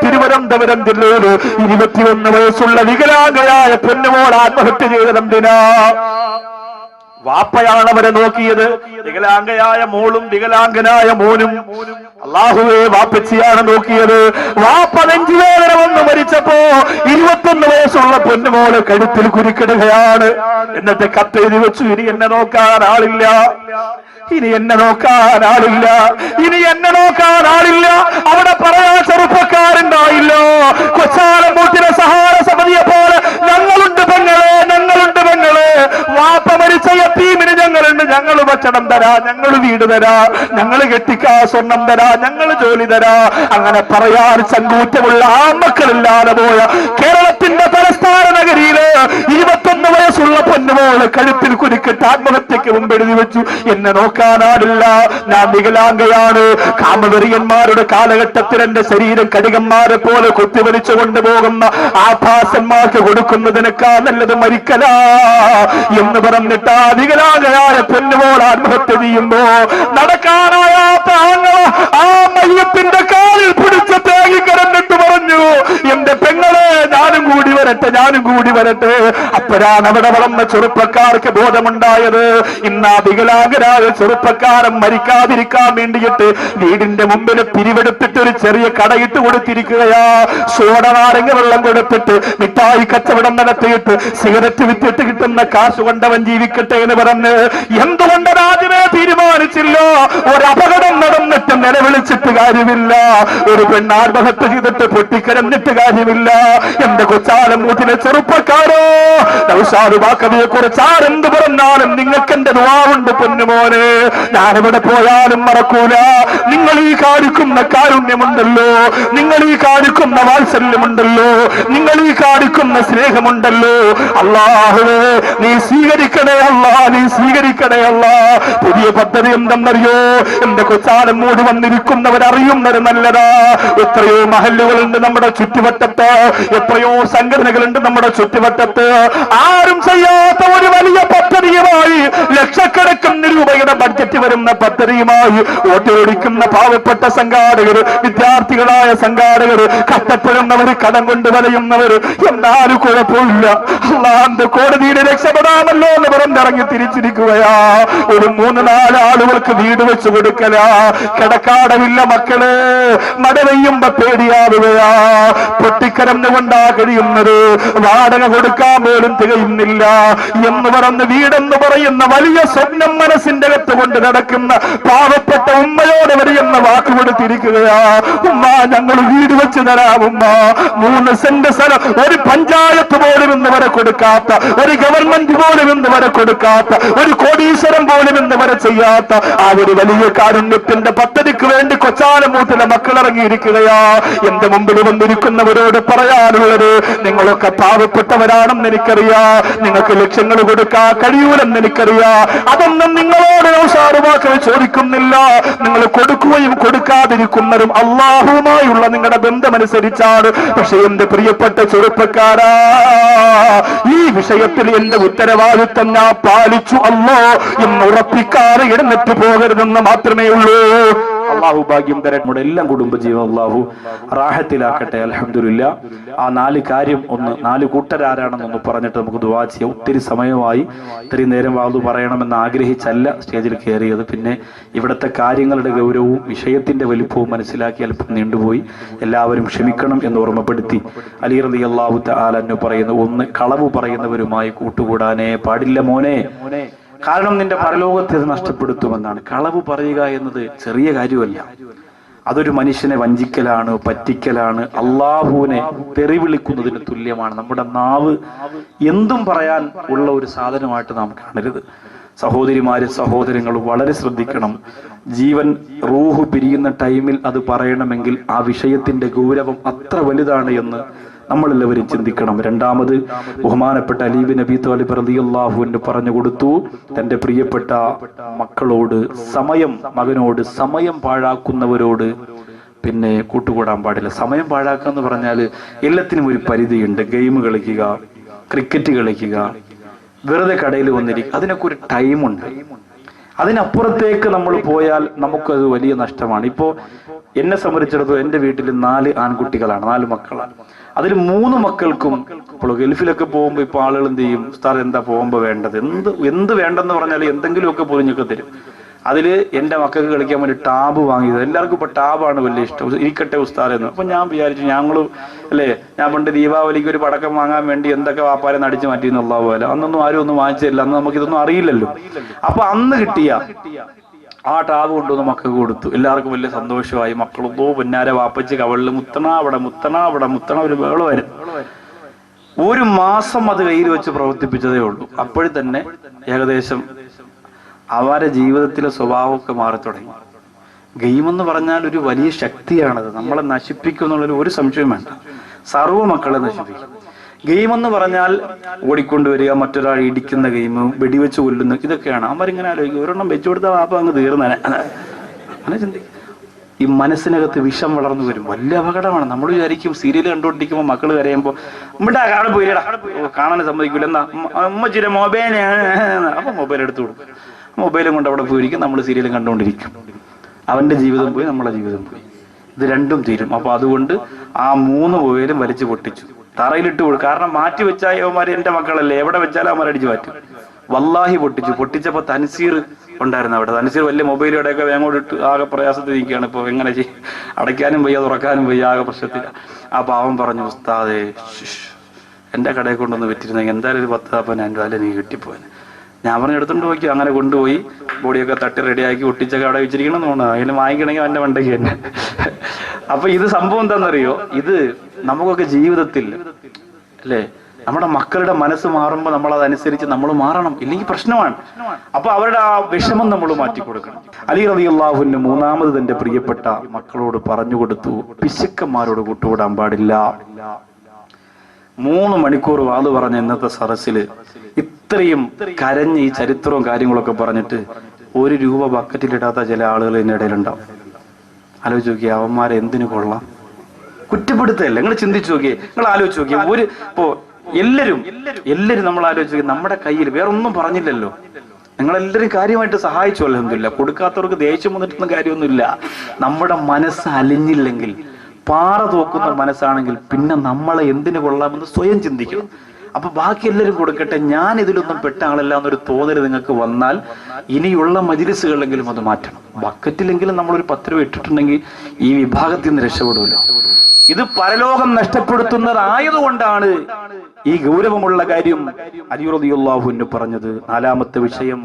തിരുവനന്തപുരം ജില്ലയിൽ പൊന്നുമോൾ ആത്മഹത്യ ചെയ്തതെന്തിനാ? വാപ്പയാണ് അവരെ നോക്കിയത്. വികലാംഗയായ മോളും വികലാംഗനായ മോനും. അല്ലാഹുവേ, വാപ്പച്ചിയാണ് നോക്കിയത്. വാപ്പ നെഞ്ചുവേദന വന്ന് മരിച്ചപ്പോ 21 വയസ്സുള്ള പൊന്നുമോള് കഴുത്തിൽ കുരുക്കിടുകയാണ്. എന്നിട്ട് കത്തെഴുതി വെച്ചു, ഇനി എന്നെ നോക്കാൻ ആളില്ല, ഇനി എന്നെ നോക്കാൻ ആളില്ല, ഇനി എന്നെ നോക്കാൻ ആളില്ല. അവിടെ പറയാൻ ചെറുപ്പക്കാരുണ്ടായില്ലോ. കൊച്ചാലമ്പൂട്ടിലെ സഹാര സമിതിയെ പോലെ ഞങ്ങളുണ്ട് പെങ്ങളെ, ഞങ്ങളുണ്ട് പെങ്ങളെ. വാപ്പ മരിച്ച യതീമിന് ഞങ്ങളുണ്ട്, ഞങ്ങൾ ഭക്ഷണം തരാ, ഞങ്ങൾ വീട് തരാ, ഞങ്ങൾ കെട്ടിക്കാ സ്വർണം തരാ, ഞങ്ങൾ ജോലി തരാ. അങ്ങനെ പറയാൻ ചങ്കൂറ്റമുള്ള ആമക്കളില്ലാതെ പോയ കേരളത്തിന്റെ തലസ്ഥാന നഗരിയില് 21 വയസ്സുള്ള പൊന്നുമോള് കഴുത്തിൽ കുരുക്കിട്ട് ആത്മഹത്യക്ക് മുമ്പ് എഴുതി വെച്ചു, എന്നെ നോക്കാനാടില്ല, ഞാൻ വികലാംഗയാണ്. കാമവെറിയന്മാരുടെ കാലഘട്ടത്തിൽ എന്റെ ശരീരം കടികന്മാരെ പോലെ കുത്തിവലിച്ചു കൊണ്ടുപോകുന്ന ആഭാസന്മാർക്ക് കൊടുക്കുന്നതിനേക്കാൾ നല്ലത് മരിക്കലാ എന്ന് പറഞ്ഞിട്ട് ആ വികലാംഗയായ പൊന്നുമോൾ ആത്മഹത്യ ചെയ്യുമ്പോ നടക്കാനായാത്ത ആ മയ്യത്തിന്റെ കാലിൽ പിടിച്ച് തേങ്ങി കരന്നിട്ട് പറഞ്ഞു, എന്റെ പെങ്ങളെ ഞാനും കൂടി വരട്ടെ, ഞാനും കൂടി വരട്ടെ. അപ്പോഴാണ് അവിടെ വളർന്ന ചെറുപ്പക്കാർക്ക് ബോധമുണ്ടായത്. ഇന്ന് ആ വികലാംഗരായ ചെറുപ്പക്കാരൻ മരിക്കാതിരിക്കാൻ വേണ്ടിയിട്ട് വീടിന്റെ മുമ്പിൽ പിരിവെടുത്തിട്ട് ഒരു ചെറിയ കടയിട്ട് കൊടുത്തിരിക്കുകയാ. സോഡ നാരങ്ങ വെള്ളം കൊടുത്തിട്ട് മിഠായി കച്ചവടം നടത്തിയിട്ട് സിഗരറ്റ് വിറ്റിട്ട് കിട്ടുന്ന കാശ് കൊണ്ടവൻ ജീവിക്കട്ടെ എന്ന് പറഞ്ഞ് എന്തുകൊണ്ട് രാജ്യമേ തീരുമാനിച്ചില്ലോ? ഒരു അപകടം നടന്നിട്ട് നിലവിളിച്ചിട്ട് കാര്യമില്ല, ഒരു പെണ്ണ് ആത്മഹത്യ ചെയ്തിട്ട് പൊട്ടിക്കരഞ്ഞിട്ട് കാര്യമില്ല. എന്റെ കൊച്ചാലമ്പൂട്ടിലെ ചെറുപ്പക്കാരോ, നൗഷാദുബാക്കവിയെ കുറിച്ച് ആരെന്ത് പറഞ്ഞാലും നിങ്ങൾക്ക് എന്റെ ദുആവുണ്ട് പൊന്നുമോനെ. ഞാനെവിടെ പോയാലും മറക്കൂല. നിങ്ങൾ ഈ കാണിക്കുന്ന കാരുണ്യമുണ്ടല്ലോ, നിങ്ങൾ ഈ കാണിക്കുന്ന വാത്സല്യമുണ്ടല്ലോ, നിങ്ങൾ ഈ കാണിക്കുന്ന സ്നേഹമുണ്ടല്ലോ, അല്ലാഹുവേ നീ സ്വീകരിക്കണേ അല്ലാ, നീ സ്വീകരിക്കണേ അല്ലാ. പുതിയ പദ്ധതി എന്തെന്നറിയോ? എന്റെ കൊച്ചാലം മൂടി വന്നിരിക്കുന്നവരറിയുന്നത് നല്ലതാ. എത്രയോ മഹല്ലുകളുണ്ട് നമ്മുടെ ചുറ്റുവട്ടത്ത്, എത്രയോ സംഘടനകളുണ്ട് നമ്മുടെ ചുറ്റുവട്ടത്ത്. ആരും ചെയ്യാത്ത ഒരു വലിയ പദ്ധതിയുമായി, ലക്ഷക്കണക്കിന് രൂപയുടെ ബഡ്ജറ്റ് വരുന്ന പദ്ധതിയുമായി ഓട്ടോടിക്കുന്ന പാവപ്പെട്ട സംഘാടകർ, വിദ്യാർത്ഥികളായ സംഘാടകർ, കഷ്ടപ്പെടുന്നവർ, കടം കൊണ്ട് വലയുന്നവർ, എന്നാലും കുഴപ്പമില്ല, അല്ലാഹുവിന്റെ കോടതിയുടെ രക്ഷപ്പെടാമല്ലോ എന്ന് പറഞ്ഞിറങ്ങി തിരിച്ചിരിക്കുകയാ. ഒരു 3-4 ആളുകൾക്ക് വീട് വെച്ച് കൊടുക്കലാ. കിടക്കാടമില്ല മക്കള്, മഴ പെയ്യുമ്പോ പേടിയാവുകയാ. പൊട്ടിക്കരന്നുകൊണ്ടാ കഴിയുന്നത്, വാടക കൊടുക്കാൻ പോലും തികയുന്നില്ല എന്ന് പറഞ്ഞ് വീടെന്ന് പറയുന്ന വലിയ സ്വപ്നം മനസ്സിന്റെ അകത്ത് കൊണ്ട് നടക്കുന്ന പാവപ്പെട്ട ഉമ്മയോട് വരെയെന്ന വാക്ക് കൊടുത്തിരിക്കുകയാ. ഉമ്മ, ഞങ്ങൾ വീട് വെച്ച് തരാം ഉമ്മ. 3 സെന്റ് സ്ഥലം ഒരു പഞ്ചായത്ത് പോലും ഇന്ന് വരെ കൊടുക്കാത്ത, ഒരു ഗവൺമെന്റ് പോലും ഇന്ന് വരെ കൊടുക്കാത്ത, ഒരു കോടീശ്വരം പോലും ഇന്ന് വരെ ചെയ്യാത്ത ആ ഒരു വലിയ കാരുണ്യത്തിന്റെ പദ്ധതിക്ക് വേണ്ടി കൊച്ചാലമൂട്ടിലെ മക്കൾ ഇറങ്ങിയിരിക്കുകയാ. എന്റെ മുമ്പിൽ വന്നിരിക്കുന്നവരോട് പറയാനുള്ളത്, നിങ്ങളൊക്കെ പാവപ്പെട്ടവരാണെന്ന് എനിക്കറിയാ, നിങ്ങൾക്ക് ലക്ഷങ്ങൾ കൊടുക്കാൻ കഴിയൂലെന്ന് എനിക്കറിയാ. അതൊന്നും നിങ്ങളോട് ഷാറുവാക്കൾ ചോദിക്കുന്നില്ല. നിങ്ങൾ കൊടുക്കുകയും കൊടുക്കാതിരിക്കുന്നതും അല്ലാഹുവുമായുള്ള നിങ്ങളുടെ ബന്ധമനുസരിച്ചാണ്. പക്ഷെ എന്റെ പ്രിയപ്പെട്ട ചെറുപ്പക്കാരാ, ഈ വിഷയത്തിൽ എന്റെ ഉത്തരവാദിത്തം ഞാൻ പാലിച്ചു അല്ലോ എന്ന് ഉറപ്പിക്കാതെ എഴുന്നേറ്റ് പോകരുതെന്ന് മാത്രമേ ഉള്ളൂ. അള്ളാഹു ഭാഗ്യം തരട്ടെ. നമ്മുടെ എല്ലാം കുടുംബജീവൻ അള്ളാഹു റാഹത്തിലാക്കട്ടെ. അൽഹംദുലില്ലാ. ആ 4 കാര്യം, 4 കൂട്ടരാരാണെന്നൊന്ന് പറഞ്ഞിട്ട് നമുക്ക് ദുആ ചെയ്യാം. ഒത്തിരി സമയമായി, ഇത്രയും നേരം വാതു പറയണമെന്ന് ആഗ്രഹിച്ചല്ല സ്റ്റേജിൽ കയറിയത്. പിന്നെ ഇവിടുത്തെ കാര്യങ്ങളുടെ ഗൗരവവും വിഷയത്തിന്റെ വലിപ്പവും മനസ്സിലാക്കി അല്പം നീണ്ടുപോയി. എല്ലാവരും ക്ഷമിക്കണം എന്ന് ഓർമ്മപ്പെടുത്തി അലി റളിയല്ലാഹു തആല അൻഹു പറയുന്നു, 1 കളവ് പറയുന്നവരുമായി കൂട്ടുകൂടാനേ പാടില്ല മോനെ, കാരണം നിന്റെ പരലോകത്തെ അത് നഷ്ടപ്പെടുത്തുമെന്നാണ്. കളവ് പറയുക എന്നത് ചെറിയ കാര്യമല്ല, അതൊരു മനുഷ്യനെ വഞ്ചിക്കലാണ്, പറ്റിക്കലാണ്, അള്ളാഹുവിനെ തെറി വിളിക്കുന്നതിന് തുല്യമാണ്. നമ്മുടെ നാവ് എന്തും പറയാൻ ഉള്ള ഒരു സാധനമായിട്ട് നാം കാണരുത്. സഹോദരിമാര്, സഹോദരങ്ങൾ വളരെ ശ്രദ്ധിക്കണം. ജീവൻ റൂഹ് പിരിയുന്ന ടൈമിൽ അത് പറയണമെങ്കിൽ ആ വിഷയത്തിന്റെ ഗൗരവം അത്ര വലുതാണ് എന്ന് നമ്മളെല്ലാവരും ചിന്തിക്കണം. രണ്ടാമത്, ബഹുമാനപ്പെട്ട അലി ബിൻ അബി ത്വാലിബ് റളിയല്ലാഹു അൻഹു പറഞ്ഞു കൊടുത്തു, തന്റെ പ്രിയപ്പെട്ട മക്കളോട്, മകനോട് സമയം പാഴാക്കുന്നവരോട് പിന്നെ കൂട്ടുകൂടാൻ പാടില്ല. സമയം പാഴാക്കുക എന്ന് പറഞ്ഞാൽ എല്ലാത്തിനും ഒരു പരിധിയുണ്ട്. ഗെയിം കളിക്കുക, ക്രിക്കറ്റ് കളിക്കുക, വെറുതെ കടയിൽ വന്നിരിക്കുക, അതിനൊക്കെ ഒരു ടൈമുണ്ട്. അതിനപ്പുറത്തേക്ക് നമ്മൾ പോയാൽ നമുക്കത് വലിയ നഷ്ടമാണ്. ഇപ്പോ എന്നെ സംബന്ധിച്ചിടത്തോളം എൻ്റെ വീട്ടിൽ 4 ആൺകുട്ടികളാണ്, 4 മക്കളാണ്. അതിൽ 3 മക്കൾക്കും ഇപ്പോൾ ഗൾഫിലൊക്കെ പോകുമ്പോൾ ഇപ്പോൾ ആളുകൾ എന്ത് ചെയ്യും, ഉസ്താദ് എന്താ പോകുമ്പോൾ വേണ്ടത്, എന്ത് വേണ്ടെന്ന് പറഞ്ഞാൽ എന്തെങ്കിലുമൊക്കെ പൊതിഞ്ഞൊക്കെ തരും. അതിൽ എൻ്റെ മക്കൾക്ക് കളിക്കാൻ വേണ്ടി ടാബ് വാങ്ങിയത്. എല്ലാവർക്കും ഇപ്പോൾ ടാബാണ് വലിയ ഇഷ്ടം. ഇരിക്കട്ടെ ഉസ്താദെന്ന്. അപ്പം ഞാൻ വിചാരിച്ചു, ഞാൻ പണ്ട് ദീപാവലിക്ക് ഒരു പടക്കം വാങ്ങാൻ വേണ്ടി എന്തൊക്കെ വാപ്പാരെ നടിച്ചു മാറ്റി എന്നുള്ള പോലെ അന്നൊന്നും ആരും ഒന്നും വാങ്ങിച്ചില്ല, അന്ന് നമുക്കിതൊന്നും അറിയില്ലല്ലോ. അപ്പൊ അന്ന് കിട്ടിയ ആ ടാബ് കൊണ്ടുവന്ന് മക്കൾക്ക് കൊടുത്തു. എല്ലാവർക്കും വലിയ സന്തോഷമായി. മക്കളൊന്നോ പൊന്നാരെ വാപ്പച്ച് കവളിൽ മുത്തണ ഒരു ബഹളമായിരുന്നു. 1 മാസം അത് കയ്യിൽ വെച്ച് പ്രവർത്തിപ്പിച്ചതേ ഉള്ളൂ. അപ്പോഴും തന്നെ ഏകദേശം അവരുടെ ജീവിതത്തിലെ സ്വഭാവമൊക്കെ മാറി തുടങ്ങി. ഗെയിം എന്ന് പറഞ്ഞാൽ ഒരു വലിയ ശക്തിയാണത്. നമ്മളെ നശിപ്പിക്കും എന്നുള്ളൊരു ഒരു സംശയം വേണ്ട. സർവ്വ മക്കളെ നശിപ്പിക്കും. ഗെയിം എന്ന് പറഞ്ഞാൽ ഓടിക്കൊണ്ടുവരിക, മറ്റൊരാൾ ഇടിക്കുന്ന ഗെയിം, വെടിവെച്ച് കൊല്ലുന്ന, ഇതൊക്കെയാണ്. അവരിങ്ങനെ ആലോചിക്കും, ഒരെണ്ണം വെച്ചു കൊടുത്ത വാപ്പ അങ്ങ് തീർന്നനെ. അങ്ങനെ ചിന്തിക്കും. ഈ മനസ്സിനകത്ത് വിഷം വളർന്നു വരും. വലിയ അപകടമാണ്. നമ്മൾ വിചാരിക്കും സീരിയൽ കണ്ടുകൊണ്ടിരിക്കുമ്പോൾ മക്കൾ കരയുമ്പോൾ ഇവിടെ കാണാൻ പോയില്ലടാ, കാണാൻ സമ്മതിക്കില്ല, എന്നാ ഉമ്മച്ചിയുടെ മൊബൈലാണ്, അപ്പൊ മൊബൈൽ എടുത്തു കൊടുക്കും. മൊബൈലും കൊണ്ട് അവിടെ പോയിരിക്കും, നമ്മൾ സീരിയലും കണ്ടുകൊണ്ടിരിക്കും. അവന്റെ ജീവിതം പോയി, നമ്മളെ ജീവിതം പോയി. ഇത് രണ്ടും തീരും. അപ്പൊ അതുകൊണ്ട് ആ 3 മൊബൈലും വലിച്ചു പൊട്ടിച്ചു, തറയിലിട്ട് കൊടുക്കും. കാരണം മാറ്റി വെച്ചാൽ അവന്മാർ എൻ്റെ മക്കളല്ലേ, എവിടെ വെച്ചാലും അവന്മാർ അടിച്ചു മാറ്റും. വല്ലാഹി പൊട്ടിച്ചപ്പോ തൻസീർ ഉണ്ടായിരുന്നു അവിടെ. തൻസീർ വലിയ മൊബൈലുടെയൊക്കെ വേങ്ങോട്ട് ഇട്ട് ആകെ പ്രയാസത്തിൽ നിൽക്കുകയാണ്. ഇപ്പൊ എങ്ങനെ ചെയ്യും, അടയ്ക്കാനും വയ്യ തുറക്കാനും വയ്യ, ആകെ പ്രശ്നത്തില്ല. ആ പാവം പറഞ്ഞു, ഉസ്താദേ എൻ്റെ കടയിൽ കൊണ്ടൊന്ന് വിറ്റിരുന്നെങ്കിൽ എന്തായാലും ഒരു 10-15 രൂപ നീ കിട്ടിപ്പോയി. ഞാൻ പറഞ്ഞു എടുത്തോണ്ട് പോയിക്കോ. അങ്ങനെ കൊണ്ടുപോയി ബോഡിയൊക്കെ തട്ടി റെഡിയാക്കി ഒട്ടിച്ചൊക്കെ അവിടെ വെച്ചിരിക്കണം എന്ന് തോന്നുന്നു. അതിന് വാങ്ങിക്കണമെങ്കിൽ അവൻ്റെ വണ്ടയ്ക്ക് തന്നെ. അപ്പൊ ഇത് സംഭവം എന്താണെന്നറിയോ, ഇത് നമുക്കൊക്കെ ജീവിതത്തിൽ അല്ലേ, നമ്മുടെ മക്കളുടെ മനസ്സ് മാറുമ്പോൾ നമ്മൾ അതനുസരിച്ച് നമ്മൾ മാറണം, ഇല്ലെങ്കിൽ പ്രശ്നമാണ്. അപ്പൊ അവരുടെ ആ വിഷമം നമ്മൾ മാറ്റി കൊടുക്കണം. അലി റളിയല്ലാഹു അൻഹു 3ാമത് തന്റെ പ്രിയപ്പെട്ട മക്കളോട് പറഞ്ഞു കൊടുത്തു, പിശുക്കന്മാരോട് കൂട്ടുകൂടാൻ പാടില്ല. 3 മണിക്കൂർ വാത് പറഞ്ഞ ഇന്നത്തെ സദസ്സിൽ ഇത്രയും കരഞ്ഞ് ഈ ചരിത്രവും കാര്യങ്ങളൊക്കെ പറഞ്ഞിട്ട് 1 രൂപ ബക്കറ്റിലിടാത്ത ചില ആളുകൾ ഇതിനിടയിലുണ്ടാവും. ആലോചിച്ച് നോക്കിയേ, അവന്മാരെ എന്തിനു കൊള്ളാം? കുറ്റപ്പെടുത്തല്ല, നിങ്ങൾ ചിന്തിച്ചു നോക്കിയേ, നിങ്ങൾ ആലോചിച്ച് നോക്കിയേ. ഇപ്പോ എല്ലാരും നമ്മൾ ആലോചിച്ച് നോക്കി, നമ്മുടെ കയ്യിൽ വേറെ ഒന്നും പറഞ്ഞില്ലല്ലോ, നിങ്ങളെല്ലാവരും കാര്യമായിട്ട് സഹായിച്ചു. അൽഹംദുലില്ലാ. കൊടുക്കാത്തവർക്ക് ദേഷ്യം വന്നിട്ടൊന്നും കാര്യമൊന്നുമില്ല. നമ്മുടെ മനസ്സ് അലിഞ്ഞില്ലെങ്കിൽ, പാറ തോക്കുന്ന മനസ്സാണെങ്കിൽ പിന്നെ നമ്മളെ എന്തിനു കൊള്ളാമെന്ന് സ്വയം ചിന്തിക്കണം. അപ്പൊ ബാക്കി എല്ലാവരും കൊടുക്കട്ടെ, ഞാൻ ഇതിലൊന്നും പെട്ട ആളല്ല എന്നൊരു തോന്നൽ നിങ്ങൾക്ക് വന്നാൽ ഇനിയുള്ള മജ്‌ലിസുകളിലെങ്കിലും അത് മാറ്റണം. ബക്കറ്റിലെങ്കിലും നമ്മളൊരു 10 രൂപ ഇട്ടിട്ടുണ്ടെങ്കിൽ ഈ വിഭാഗത്തിൽ നിന്ന് രക്ഷപ്പെടൂല്ലോ. ഇത് പരലോകം നഷ്ടപ്പെടുത്തുന്നതായതുകൊണ്ടാണ് ഈ ഗൗരവമുള്ള കാര്യം അലി റളിയല്ലാഹു അൻഹു പറഞ്ഞത്. 4ാമത്തെ വിഷയം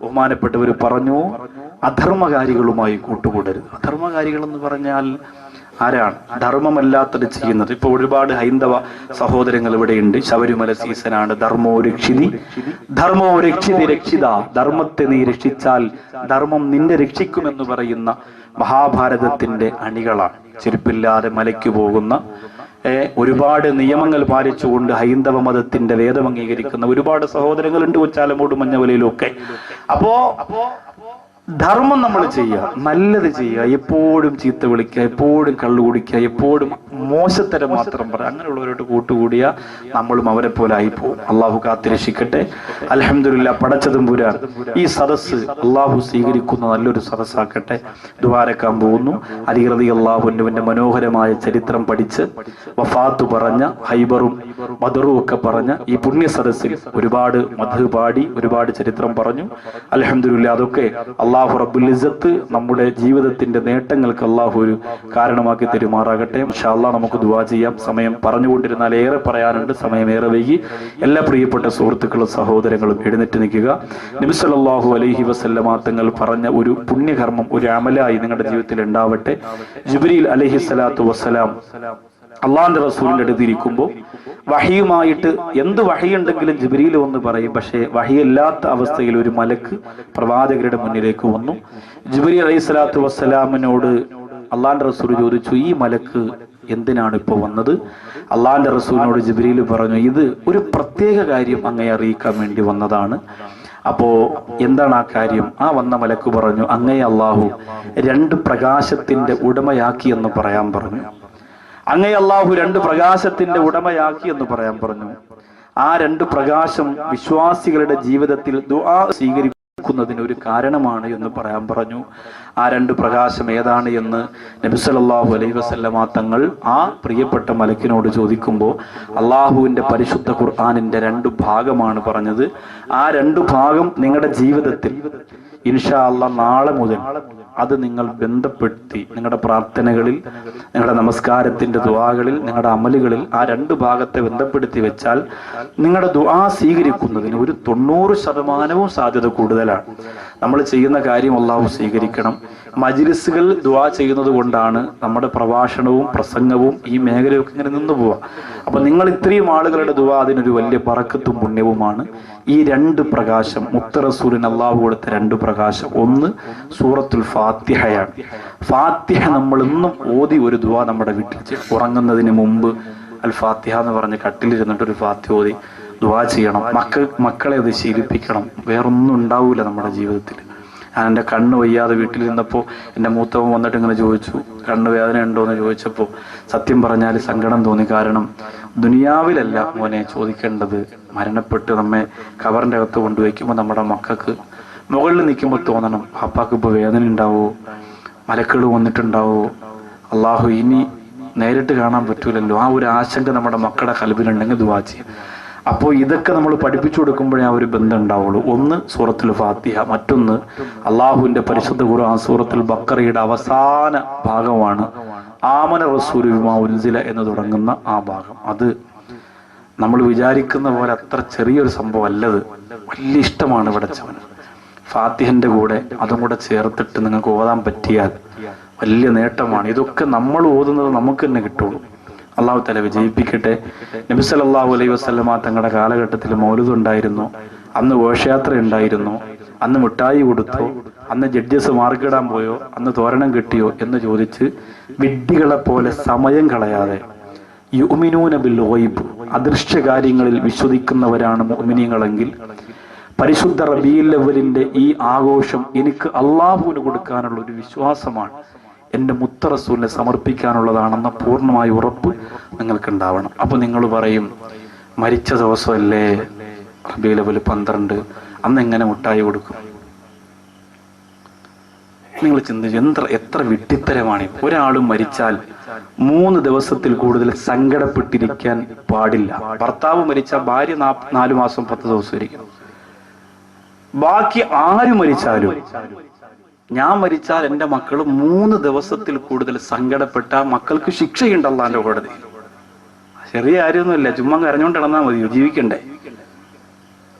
ബഹുമാനപ്പെട്ടവർ പറഞ്ഞു, അധർമ്മകാരികളുമായി കൂട്ടുകൂടരുത്. അധർമ്മകാരികൾ എന്ന് പറഞ്ഞാൽ ആരാണ്? ധർമ്മമല്ലാത്തത് ചെയ്യുന്നത്. ഇപ്പൊ ഒരുപാട് ഹൈന്ദവ സഹോദരങ്ങൾ ഇവിടെയുണ്ട്. ശബരിമല സീസണാണ്. ധർമ്മോ രക്ഷിതി രക്ഷിത, ധർമ്മത്തെ നീ രക്ഷിച്ചാൽ ധർമ്മം നിന്നെ രക്ഷിക്കുമെന്ന് പറയുന്ന മഹാഭാരതത്തിന്റെ അണികളാണ്. ചെരുപ്പില്ലാതെ മലയ്ക്ക് പോകുന്ന, ഒരുപാട് നിയമങ്ങൾ പാലിച്ചുകൊണ്ട് ഹൈന്ദവ മതത്തിന്റെ വേദം അംഗീകരിക്കുന്ന ഒരുപാട് സഹോദരങ്ങളുണ്ട്, ഉച്ചാലമൂട് മഞ്ഞവലയിലും ഒക്കെ. അപ്പോ ധർമ്മം നമ്മൾ ചെയ്യുക, നല്ലത് ചെയ്യുക, എപ്പോഴും ചീത്ത വിളിക്കുക, എപ്പോഴും കള്ളു കുടിക്കുക, എപ്പോഴും മോശത്തരം മാത്രം പറയുക, അങ്ങനെയുള്ളവരോട്ട് കൂട്ടുകൂടിയ നമ്മളും അവരെ പോലെ ആയിപ്പോവും. അള്ളാഹു കാത്തിരക്ഷിക്കട്ടെ. അൽഹംദുലില്ലാ, പടച്ചതമ്പുരാൻ ഈ സദസ്സ് അള്ളാഹു സ്വീകരിക്കുന്ന നല്ലൊരു സദസ്സാക്കട്ടെ. ദുആരക്കാൻ പോകുന്നു. അലി റളിയല്ലാഹു അൻഹുവിന്റെ മനോഹരമായ ചരിത്രം പഠിച്ച് വഫാത്ത് പറഞ്ഞ, ഹൈബറും ബദറും ഒക്കെ പറഞ്ഞ ഈ പുണ്യ സദസ്സിൽ ഒരുപാട് മദ്ഹ് പാടി, ഒരുപാട് ചരിത്രം പറഞ്ഞു. അൽഹംദുലില്ലാ, അതൊക്കെ അള്ളാഹു റബ്ബുൽ ഇസ്സത്ത് നമ്മുടെ ജീവിതത്തിന്റെ നേട്ടങ്ങൾക്ക് അള്ളാഹു ഒരു കാരണമാക്കി തരുമാറാകട്ടെ. ഇൻഷാ അല്ലാഹ് നമുക്ക് ദുആ ചെയ്യാം. സമയം പറഞ്ഞുകൊണ്ടിരുന്നാൽ ഏറെ പറയാനുണ്ട്, സമയം ഏറെ വൈകി. എല്ലാ പ്രിയപ്പെട്ട സുഹൃത്തുക്കളും സഹോദരങ്ങളും എഴുന്നേറ്റ് നിൽക്കുക. നബി സല്ലല്ലാഹു അലൈഹി വസല്ലമ തങ്ങൾ പറഞ്ഞ ഒരു പുണ്യകർമ്മം, ഒരു അമലായി നിങ്ങളുടെ ജീവിതത്തിൽ ഉണ്ടാവട്ടെ. ജിബ്രീൽ അലൈഹിസ്സലാത്തു വസ്സലാം അള്ളാന്റെ റസൂലിന്റെ അടുത്തിരിക്കുമ്പോൾ വഹിയുമായിട്ട് എന്ത് വഹിയുണ്ടെങ്കിലും ജിബ്രീൽ വന്ന് പറയും. പക്ഷേ വഹിയല്ലാത്ത അവസ്ഥയിൽ ഒരു മലക്ക് പ്രവാചകരുടെ മുന്നിലേക്ക് വന്നു. ജിബ്രീൽ അലൈഹിസ്സലാത്തു വസ്സലാമിനോട് അള്ളാന്റെ റസൂൽ ചോദിച്ചു, ഈ മലക്ക് എന്തിനാണ് ഇപ്പൊ വന്നത്? അള്ളാന്റെ റസൂലിനോട് ജിബ്രീൽ പറഞ്ഞു, ഇത് ഒരു പ്രത്യേക കാര്യം അങ്ങയെ അറിയിക്കാൻ വേണ്ടി വന്നതാണ്. അപ്പോ എന്താണ് ആ കാര്യം? ആ വന്ന മലക്ക് പറഞ്ഞു, അങ്ങയെ അള്ളാഹു 2 പ്രകാശത്തിന്റെ ഉടമയാക്കി എന്ന് പറയാൻ പറഞ്ഞു. അങ്ങയെ അള്ളാഹു 2 പ്രകാശത്തിന്റെ ഉടമയാക്കി എന്ന് പറയാൻ പറഞ്ഞു. ആ 2 പ്രകാശം വിശ്വാസികളുടെ ജീവിതത്തിൽ ദുആ സ്വീകരിക്കും. ക്കുന്നതിന് ഒരു കാരണമാണ് എന്ന് പറയാൻ പറഞ്ഞു. ആ രണ്ട് പ്രകാശം ഏതാണ് എന്ന് നബി സല്ലല്ലാഹു അലൈഹി വസല്ലമ തങ്ങൾ ആ പ്രിയപ്പെട്ട മലക്കിനോട് ചോദിക്കുമ്പോൾ അള്ളാഹുവിന്റെ പരിശുദ്ധ ഖുർആനിന്റെ രണ്ട് ഭാഗമാണ് പറഞ്ഞത്. ആ രണ്ട് ഭാഗം നിങ്ങളുടെ ജീവിതത്തിൽ ഇൻഷാ അല്ലാഹ് നാളെ മുതൽ അത് നിങ്ങൾ ബന്ധപ്പെടുത്തി നിങ്ങളുടെ പ്രാർത്ഥനകളിൽ, നിങ്ങളുടെ നമസ്കാരത്തിന്റെ ദുആകളിൽ, നിങ്ങളുടെ അമലുകളിൽ ആ രണ്ട് ഭാഗത്തെ ബന്ധപ്പെടുത്തി വെച്ചാൽ നിങ്ങളുടെ ദുആ സ്വീകരിക്കുന്നതിന് ഒരു 90% സാധ്യത കൂടുതലാണ്. നമ്മൾ ചെയ്യുന്ന കാര്യം അല്ലാഹു സ്വീകരിക്കണം. മജ്ലിസുകൾ ദുആ ചെയ്യുന്നത് കൊണ്ടാണ് നമ്മുടെ പ്രഭാഷണവും പ്രസംഗവും ഈ മേഖലയൊക്കെ ഇങ്ങനെ നിന്നു പോവുക. അപ്പൊ നിങ്ങൾ ഇത്രയും ആളുകളുടെ ദുആ അതിനൊരു വലിയ ബറക്കത്തും പുണ്യവുമാണ്. ഈ രണ്ട് പ്രകാശം മുത്ത് റസൂലിന് അല്ലാഹു കൊടുത്ത രണ്ട് പ്രകാശം, ഒന്ന് സൂറത്തുൽ ഫാത്തിഹയാണ്. ഫാത്തിഹ നമ്മൾ ഇന്നും ഓതി ഒരു ദുആ നമ്മുടെ വീട്ടിൽ ഉറങ്ങുന്നതിന് മുമ്പ് അൽ ഫാത്തിഹ എന്ന് പറഞ്ഞ് കട്ടിലിരുന്നിട്ട് ഒരു ഫാത്തിഹ ഓതി ദുആ ചെയ്യണം. മക്കളെ അത് ശീലിപ്പിക്കണം. വേറൊന്നും ഉണ്ടാവൂല നമ്മുടെ ജീവിതത്തിൽ. ഞാൻ എൻ്റെ കണ്ണ് വയ്യാതെ വീട്ടിലിരുന്നപ്പോൾ എൻ്റെ മൂത്തവൻ വന്നിട്ട് ഇങ്ങനെ ചോദിച്ചു, കണ്ണ് വേദന ഉണ്ടോ എന്ന് ചോദിച്ചപ്പോൾ സത്യം പറഞ്ഞാൽ സങ്കടം തോന്നി. കാരണം ദുനിയാവിലല്ല മോനെ ചോദിക്കേണ്ടത്, മരണപ്പെട്ട് നമ്മെ കവറിൻ്റെ അകത്ത് കൊണ്ടുവയ്ക്കുമ്പോൾ നമ്മുടെ മക്കൾക്ക് മുകളിൽ നിൽക്കുമ്പോൾ തോന്നണം, അപ്പാക്ക് ഇപ്പോൾ വേദന ഉണ്ടാവോ, മലക്കൾ വന്നിട്ടുണ്ടാവോ, അള്ളാഹു ഇനി നേരിട്ട് കാണാൻ പറ്റൂലല്ലോ. ആ ഒരു ആശങ്ക നമ്മുടെ മക്കളുടെ കൽബിലുണ്ടെങ്കിൽ ദുആ ചെയ്യും. അപ്പോൾ ഇതൊക്കെ നമ്മൾ പഠിപ്പിച്ചു കൊടുക്കുമ്പോഴേ ആ ഒരു ബന്ധം ഉണ്ടാവുള്ളൂ. ഒന്ന് സൂറത്തുൽ ഫാത്തിഹ, മറ്റൊന്ന് അള്ളാഹുവിന്റെ പരിശുദ്ധ ഖുർആൻ സൂറത്തുൽ ബഖറയുടെ അവസാന ഭാഗമാണ് ആമന റസൂലു ബിമാ ഉൻസില എന്ന് തുടങ്ങുന്ന ആ ഭാഗം. അത് നമ്മൾ വിചാരിക്കുന്ന പോലെ അത്ര ചെറിയൊരു സംഭവം അല്ലത്. വലിയ ഇഷ്ടമാണ് പടച്ചവന്. ഫാത്തിഹന്റെ കൂടെ അതും കൂടെ ചേർത്തിട്ട് നിങ്ങൾക്ക് ഓതാൻ പറ്റിയാൽ വലിയ നേട്ടമാണ്. ഇതൊക്കെ നമ്മൾ ഓതുന്നത് നമുക്ക് തന്നെ കിട്ടുള്ളൂ. അള്ളാഹു തആല വിജയിപ്പിക്കട്ടെ. നബി സല്ലല്ലാഹു അലൈഹി വസല്ലമ തങ്ങളുടെ കാലഘട്ടത്തിൽ മൗലിദ് ഉണ്ടായിരുന്നു, അന്ന് ഘോഷയാത്ര ഉണ്ടായിരുന്നു, അന്ന് മിഠായി കൊടുത്തോ, അന്ന് ജഡ്ജസ് മാർക്കിടാൻ പോയോ, അന്ന് തോരണം കിട്ടിയോ എന്ന് ചോദിച്ച് വിഡ്ഢികളെ പോലെ സമയം കളയാതെ യുഅ്മിനൂന ബിൽ ഗൈബ്, അദൃശ്യ കാര്യങ്ങളിൽ വിശ്വസിക്കുന്നവരാണ് മുഅ്മിനീങ്ങളെങ്കിൽ പരിശുദ്ധ റബീഉൽ അവ്വലിന്റെ ഈ ആഘോഷം എനിക്ക് അള്ളാഹുവിന് കൊടുക്കാനുള്ള ഒരു വിശ്വാസമാണ്, എൻ്റെ മുത്ത് റസൂലിനെ സമർപ്പിക്കാനുള്ളതാണെന്ന പൂർണ്ണമായ ഉറപ്പ് നിങ്ങൾക്ക് ഉണ്ടാവണം. അപ്പൊ നിങ്ങൾ പറയും, മരിച്ച ദിവസമല്ലേ റബീഉൽ അവ്വൽ 12, അന്ന് എങ്ങനെ മുട്ടായി കൊടുക്കും? നിങ്ങൾ ചിന്തിച്ച് എത്ര വിഡ്ഢിത്തരമാണ്. ഒരാളും മരിച്ചാൽ 3 ദിവസത്തിൽ കൂടുതൽ സങ്കടപ്പെട്ടിരിക്കാൻ പാടില്ല. ഭർത്താവ് മരിച്ചാൽ ഭാര്യ 4 മാസം 10 ദിവസം ഇരിക്കും. ബാക്കി ആര് മരിച്ചാലും, ഞാൻ മരിച്ചാൽ എൻ്റെ മക്കൾ 3 ദിവസത്തിൽ കൂടുതൽ സങ്കടപ്പെട്ട മക്കൾക്ക് ശിക്ഷയുണ്ട് അല്ലാഹുവിന്റെ കോടതി. ചെറിയ കാര്യമൊന്നുമില്ല, ചുമ്മാ കരഞ്ഞോണ്ട് നടന്നാൽ മതിയോ, ജീവിക്കണ്ടേ?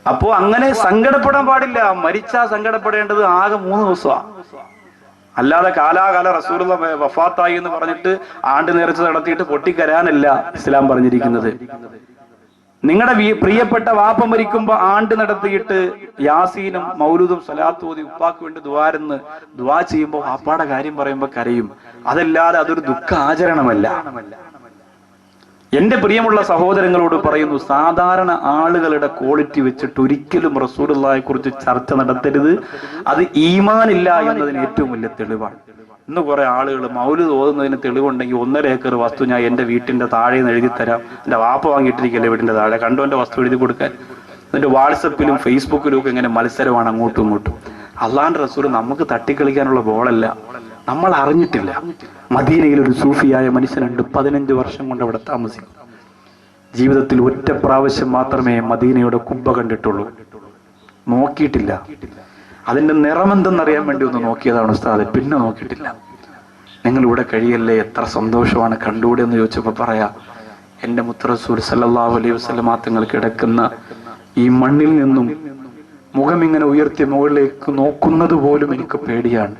അപ്പോ അങ്ങനെ സങ്കടപ്പെടാൻ പാടില്ല. മരിച്ചാ സങ്കടപ്പെടേണ്ടത് ആകെ 3 ദിവസമാണ്. അല്ലാതെ കാലാകാല റസൂലുള്ളാഹി വഫാത്തായി എന്ന് പറഞ്ഞിട്ട് ആണ്ട് നേർച്ച നടത്തിയിട്ട് പൊട്ടിക്കരാനല്ല ഇസ്ലാം പറഞ്ഞിരിക്കുന്നത്. നിങ്ങളുടെ പ്രിയപ്പെട്ട വാപ്പ മരിക്കുമ്പോ ആണ്ട് നടത്തിയിട്ട് യാസീനും മൗലൂദും സ്വലാത്തും ഓതി ഉപ്പാക്ക് വേണ്ടി ദുആ ചെയ്യുമ്പോൾ വാപ്പാടെ കാര്യം പറയുമ്പോ കരയും. അതല്ലാതെ അതൊരു ദുഃഖ ആചരണമല്ല. എന്റെ പ്രിയമുള്ള സഹോദരങ്ങളോട് പറയുന്നു, സാധാരണ ആളുകളുടെ ക്വാളിറ്റി വെച്ചിട്ട് ഒരിക്കലും റസൂലുള്ളാഹിയെ കുറിച്ച് ചർച്ച നടത്തരുത്. അത് ഈമാൻ ഇല്ല എന്നതിന് ഏറ്റവും വലിയ തെളിവാണ്. ഇന്ന് കുറെ ആളുകൾ മൗലിദ് ഓതുന്നതിന് തെളിവുണ്ടെങ്കിൽ 1.5 ഏക്കർ വസ്തു ഞാൻ എൻ്റെ വീട്ടിന്റെ താഴെ നിന്ന് എഴുതി തരാം, എൻ്റെ വാപ്പ വാങ്ങിയിട്ടിരിക്കല്ലേ വീട്ടിന്റെ താഴെ, കണ്ടോ എൻ്റെ വസ്തു എഴുതി കൊടുക്കാൻ. എന്നിട്ട് വാട്സപ്പിലും ഫേസ്ബുക്കിലും ഒക്കെ ഇങ്ങനെ മത്സരമാണ് അങ്ങോട്ടും ഇങ്ങോട്ടും. അള്ളാഹുവിന്റെ റസൂൽ നമുക്ക് തട്ടിക്കളിക്കാനുള്ള ബോളല്ല. നമ്മൾ അറിഞ്ഞിട്ടില്ല. മദീനയിൽ ഒരു സൂഫിയായ മനുഷ്യനുണ്ട്, 15 വർഷം കൊണ്ട് അവിടെ താമസിക്കും. ജീവിതത്തിൽ ഒറ്റ പ്രാവശ്യം മാത്രമേ മദീനയുടെ കുബ്ബ കണ്ടിട്ടുള്ളൂ, നോക്കിയിട്ടില്ല. അതിന്റെ നിറമെന്തെന്നറിയാൻ വേണ്ടി ഒന്ന് നോക്കിയതാണ് ഉസ്താദ്, പിന്നെ നോക്കിയിട്ടില്ല. നിങ്ങൾ ഇവിടെ കഴിയല്ലേ, എത്ര സന്തോഷമാണ്, കണ്ടുകൂടെ എന്ന് ചോദിച്ചപ്പോൾ പറയാ, എൻ്റെ മുത്ത് റസൂൽ സല്ലല്ലാഹു അലൈഹി വസല്ലം തങ്ങൾ കിടക്കുന്ന ഈ മണ്ണിൽ നിന്നും മുഖം ഇങ്ങനെ ഉയർത്തി മുകളിലേക്ക് നോക്കുന്നത് പോലും എനിക്ക് പേടിയാണ്.